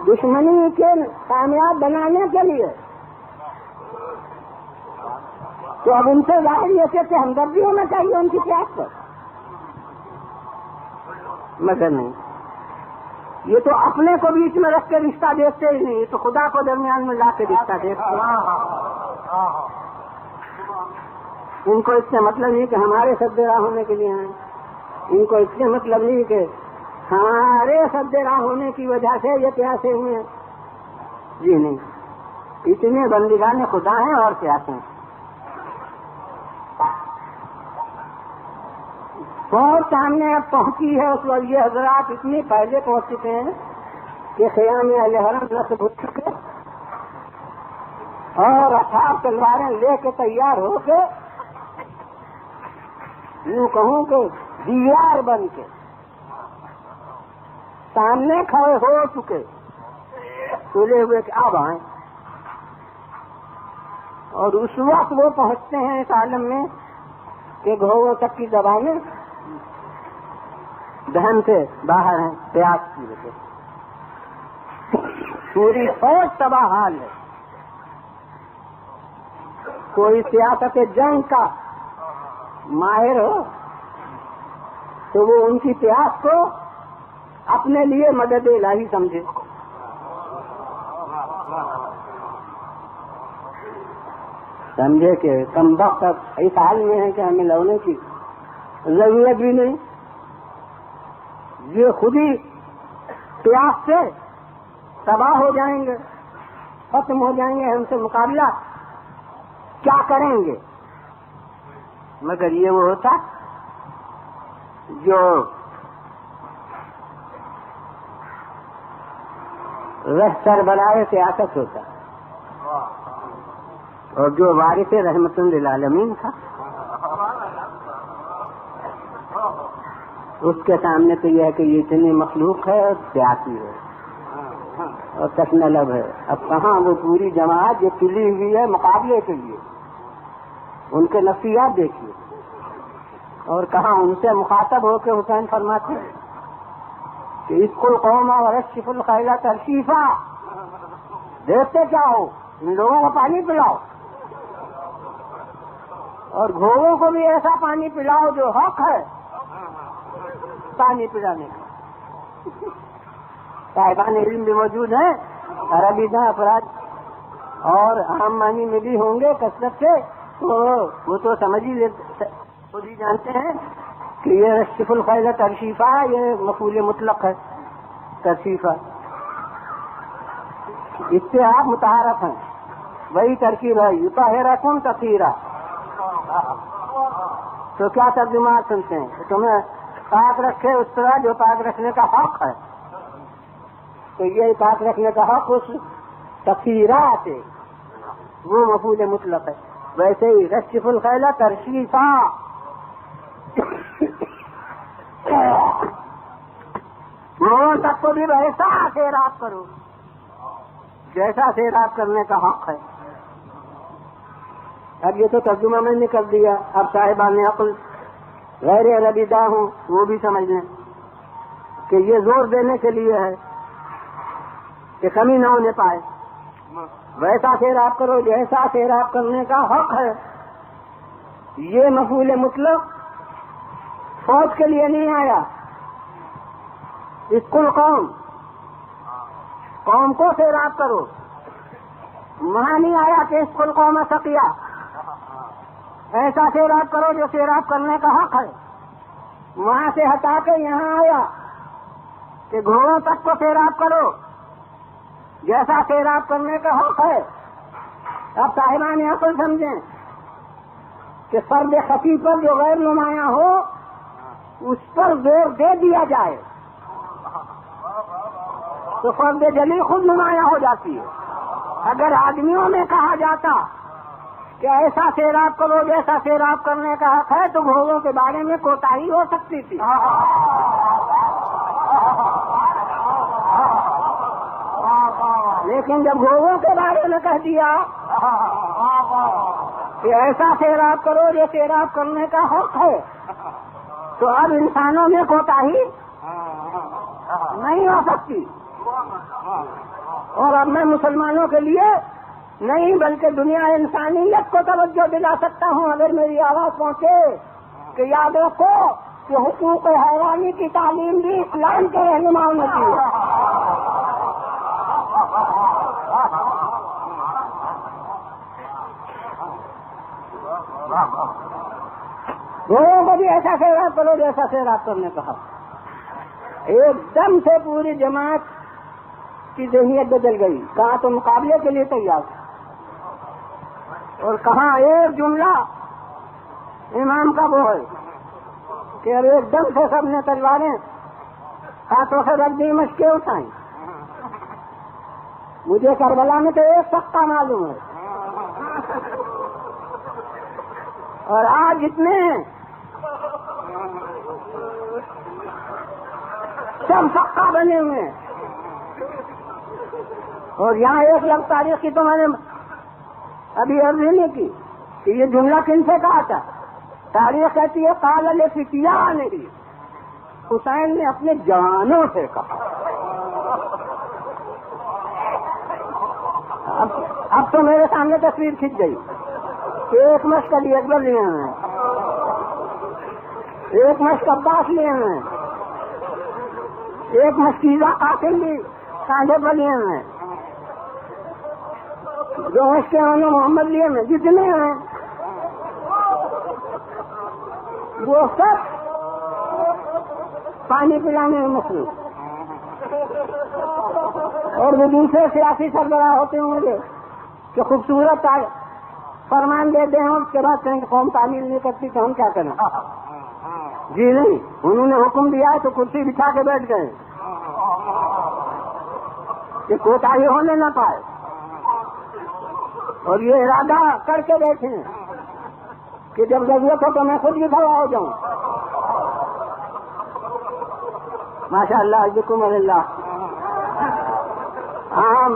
دشمنی کے کامیاب بنانے کے لیے تو اب ان سے ظاہر یہ کہ ہمدردی ہونا چاہیے ان کی پیاس پر، مگر نہیں، یہ تو اپنے کو بیچ میں رکھ کے رشتہ دیکھتے ہی نہیں، یہ تو خدا کو درمیان میں لا کے رشتہ دیکھتے ہیں۔ ان کو اس سے مطلب نہیں کہ ہمارے سد راہ ہونے کے لیے ہیں، ان کو اس سے مطلب نہیں کہ ہمارے سد راہ ہونے کی وجہ سے یہ پیاسے ہوئے ہیں، جی نہیں، اتنے بندگان خدا ہیں اور پیاسے ہیں۔ بہت سامنے اب پہنچی ہے اس وقت، یہ حضرات اتنی پہلے پہنچ چکے ہیں کہ خیام اہل حرم نصب ہو چکے اور 18 تلواریں لے کے تیار ہو کے، یوں کہوں کہ دیوار بن کے سامنے کھڑے ہو چکے، تلے ہوئے کہ اب آئیں۔ اور اس وقت وہ پہنچتے ہیں اس عالم میں کہ گھوڑوں تک کی زبانیں دہن سے باہر ہیں پیاس کی وجہ سے، پوری فوج تباہ حال ہے۔ کوئی سیاست جنگ کا ماہر ہو تو وہ ان کی پیاس کو اپنے لیے مدد الہی سمجھے۔ سمجھے کہ کم وقت اس حال میں ہے کہ ہمیں لڑنے کی ضرورت بھی نہیں، یہ خود ہی پیاس سے تباہ ہو جائیں گے، ختم ہو جائیں گے، ہم سے مقابلہ کیا کریں گے۔ مگر یہ وہ ہوتا جو سربراہ سیاست ہوتا اور جو وارث رحمت للعالمین تھا، اس کے سامنے تو یہ ہے کہ یہ اتنی مخلوق ہے اور سیاسی ہے اور تشنہ لب ہے۔ اب کہاں وہ پوری جماعت جو تلی ہوئی ہے مقابلے کے لیے، ان کے نفسیات دیکھیے، اور کہاں ان سے مخاطب ہو کے حسین فرماتے ہیں کہ اس کو قوم اور رشف الخیلہ ترشیفہ، دیکھتے کیا ہو، ان لوگوں کو پانی پلاؤ اور گھوڑوں کو بھی ایسا پانی پلاؤ جو حق ہے پانی پلانے کا۔ صاحبان علم بھی موجود ہیں، عربی داں افراد اور عام معنی میں بھی ہوں گے کثرت سے، تو وہ تو سمجھ ہی خود ہی جانتے ہیں کہ یہ رشف الخیلہ ترشیفہ یہ مفعول مطلق ہے، ترشیفہ اس سے آپ متعارف ہیں، وہی ترکیب ہے یطہرکم تطہیرا۔ تو کیا ترجمہ سنتے ہیں؟ تمہیں پاک رکھے اس طرح جو پاک رکھنے کا حق ہے، تو یہ پاک رکھنے کا حق اس تطہیرا سے وہ مفعول مطلق ہے۔ ویسے ہی رشف الخیلہ ترشیفا، وہ تک کو بھی ویسا سیراب کرو جیسا سیراب کرنے کا حق ہے۔ اب یہ تو ترجمہ میں نے کر دیا، اب صاحبان عقل غیر عربی داں ہوں وہ بھی سمجھ لیں کہ یہ زور دینے کے لیے ہے کہ کمی نہ ہونے پائے، ویسا سیراب کرو جیسا سیراب کرنے کا حق ہے۔ یہ مفعول مطلق فوج کے لیے نہیں آیا، اس کو قوم کو سیراب کرو، وہاں نہیں آیا کہ اس کو قوم سقیا، ایسا سیراب کرو جو سیراب کرنے کا حق ہے۔ وہاں سے ہٹا کے یہاں آیا کہ گھوڑوں تک کو سیراب کرو جیسا سیراب کرنے کا حق ہے۔ اب صاحبان عقل سمجھیں کہ فرد خفی پر جو غیر نمایاں ہو اس پر زور دے دیا جائے تو فرد جلی خود نمایاں ہو جاتی ہے۔ اگر آدمیوں میں کہا جاتا کہ ایسا سیراب کرو جیسا سیراب کرنے کا حق ہے تو گھوڑوں کے بارے میں کوتاہی ہو سکتی تھی، لیکن جب گھوڑوں کے بارے میں کہہ دیا کہ ایسا سیراب کرو جو سیراب کرنے کا حق ہے تو اب انسانوں میں کوتاہی نہیں ہو سکتی۔ اور اب میں مسلمانوں کے لیے نہیں بلکہ دنیا انسانیت کو توجہ دلا سکتا ہوں اگر میری آواز پہنچے کہ یاد رکھو کہ حقوق حیوانی کی تعلیم بھی اسلام کے رہنماؤں نے کی ہے۔ لوگوں کو بھی ایسا سیراب کرو جیسا سیراب کرنے کا حق۔ ایک دم سے پوری جماعت کی ذہنیت بدل گئی، کہاں تو مقابلے کے لیے تیار اور کہاں ایک جملہ امام کا وہ ہے کہ اب ایک دم سے سب نے تلواریں ہاتھوں سے رکھ دی، مشقیں اٹھائیں۔ مجھے کربلا میں تو ایک سختہ معلوم ہے اور آج اتنے سب سختہ بنے ہوئے ہیں۔ اور یہاں ایک لفظ تاریخ کی تو میں نے ابھی عرض نہیں کی کہ یہ جملہ کن سے کہا تھا۔ تاریخ کہتی ہے قال لفتیان، حسین نے اپنے جوانوں سے کہا۔ اب تو میرے سامنے تصویر کھنچ گئی کہ ایک مشق علی اکبر لیے ہیں، ایک مشق عباس لیے ہیں، ایک مشکیزہ قاسم بھی کاندھے پر لیے ہیں، جو مشق انہوں محمد لیے ہیں، جتنے ہیں وہ سب پانی پلانے میں مصروف، اور وہ دوسرے سیاسی سربراہ ہوتے ہوں گے کہ خوبصورت فرمان دے دیں اور اس کے بعد کہیں کہ قوم تعمیل نہیں کرتی تو ہم کیا کریں۔ جی نہیں، انہوں نے حکم دیا ہے تو کرسی بچھا کے بیٹھ گئے کہ کوتاہی ہونے نہ پائے، اور یہ ارادہ کر کے بیٹھے ہیں کہ جب ضرورت ہو تو میں خود بھی کھڑا ہو جاؤں۔ ماشاء اللہ عزکم اللہ۔ عام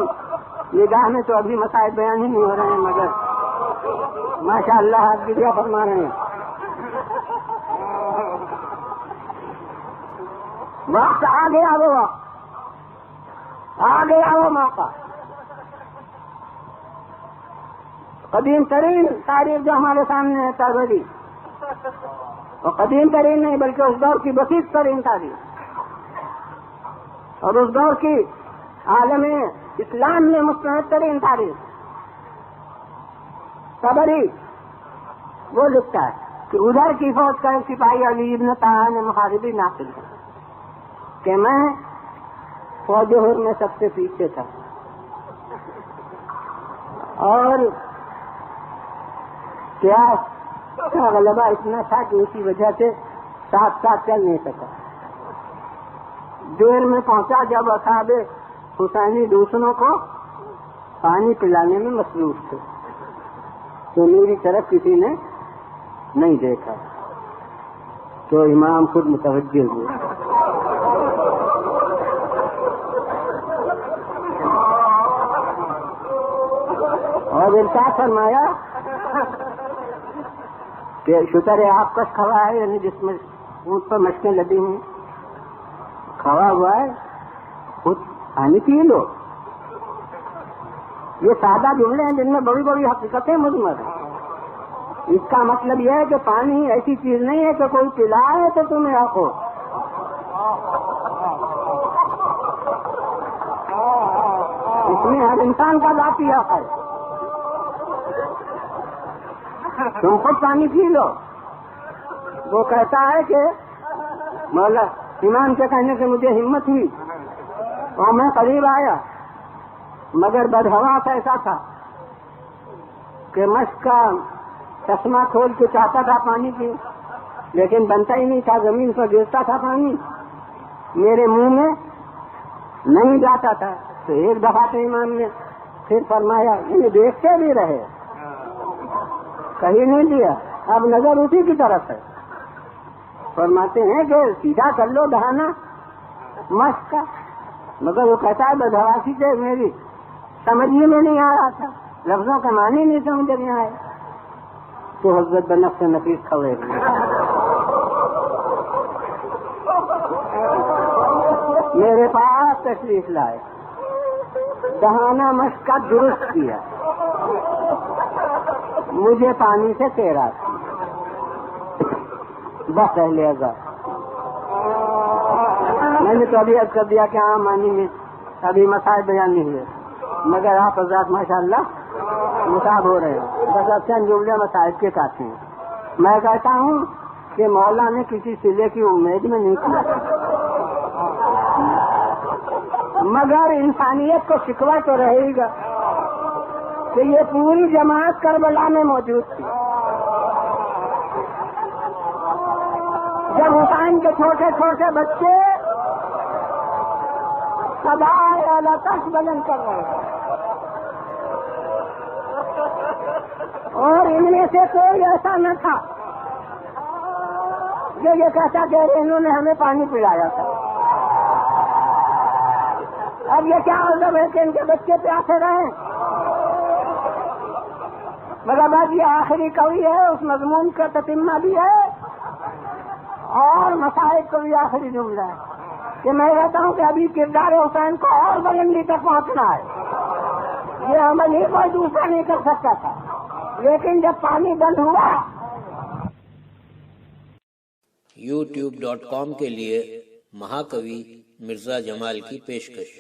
نگاہ میں تو ابھی مسائل بیان ہی نہیں ہو رہے ہیں، مگر ماشاء اللہ آپ گریا فرما رہے ہیں۔ وقت آ گیا، وہ وقت آ گیا، وہ موقع. قدیم ترین تاریخ جو ہمارے سامنے ہے تابعی، اور قدیم ترین نہیں بلکہ اس دور کی بسیط ترین تاریخ، اور اس دور کی عالم اسلام میں مستند ترین تاریخ. تبری وہ لکھتا ہے کہ ادھر کی فوج کا ایک سپاہی علی ابن طاہر نے محاربی ناقل ہے کہ میں فوج حر میں سب سے پیچھے تھا، اور کیا غلبہ اتنا تھا کہ اسی وجہ سے ساتھ ساتھ چل نہیں سکا. دیر میں پہنچا جب اصحاب حسینی دوسروں کو پانی پلانے میں مصروف تھے تو میری طرف کسی نے نہیں دیکھا، تو امام خود متوجہ ہوئے. اور ارشاد فرمایا کہ شتر آپ کش کھوا ہے، یعنی جس میں اونٹ پر مشقیں لدی ہیں، کھوا ہوا ہے، خود پانی پی لو. یہ سادہ جملے ہیں جن میں بڑی بڑی حقیقتیں مضمر ہیں. اس کا مطلب یہ ہے کہ پانی ایسی چیز نہیں ہے کہ کوئی پلائے تو تمہیں آخو. اس میں ہر انسان کا ذاتی حق ہے. تم خود پانی پی لو. وہ کہتا ہے کہ مولا امام کے کہنے سے مجھے ہمت ہوئی اور میں قریب آیا، مگر بدحواس ایسا تھا کہ مشق کا چشمہ کھول کے چاہتا تھا پانی پی، لیکن بنتا ہی نہیں تھا، زمین پر گرتا تھا پانی، میرے منہ میں نہیں جاتا تھا. تو ایک دفعہ تو امام نے پھر فرمایا، یہ دیکھتے بھی رہے، کہیں نہیں دیا، اب نظر اسی کی طرف ہے. فرماتے ہیں کہ سیدھا کر لو دہانا مشق کا، مگر وہ کہتا ہے بدحواسی سے میری سمجھنے میں نہیں آ رہا تھا، لفظوں کا معنی نہیں سمجھ میں آئے. تو حضرت بنفس نفیس کھوے میرے پاس تشریف لائے، دہانا مشق کا درست کیا، مجھے پانی سے تیرا تھا، بس اہل ازار. میں نے تو ابھی عرض کر دیا کہ عام معنی میں ابھی مسائل بیان نہیں ہوئے، مگر آپ حضرات ماشاءاللہ مصاب ہو رہے ہیں. بس اب چند جملے مسائل کے کافی ہیں. میں کہتا ہوں کہ مولا نے کسی صلے کی امید میں نہیں کیا، مگر انسانیت کو شکوہ تو رہے گا کہ یہ پوری جماعت کربلا میں موجود تھی. جب حسین کے چھوٹے چھوٹے بچے صدائے اعلیٰ تک بلند کر رہے ہیں، اور ان میں سے کوئی ایسا نہ تھا جو یہ کہتا کہ انہوں نے ہمیں پانی پلایا تھا. اب یہ کیا مطلب ہے کہ ان کے بچے پیاسے رہیں؟ مگر بات یہ آخری قوی ہے، اس مضمون کا تتمہ بھی ہے، اور مسائل کو بھی آخری جملہ ہے کہ میں کہتا ہوں کہ ابھی کردار حسین کو اور بلندی تک پہنچنا ہے. یہ عمل ہی کوئی دوسرا نہیں کر سکتا تھا، لیکن جب پانی بند ہوا. youtube.com کے لیے مہاکوی مرزا جمال کی پیشکش.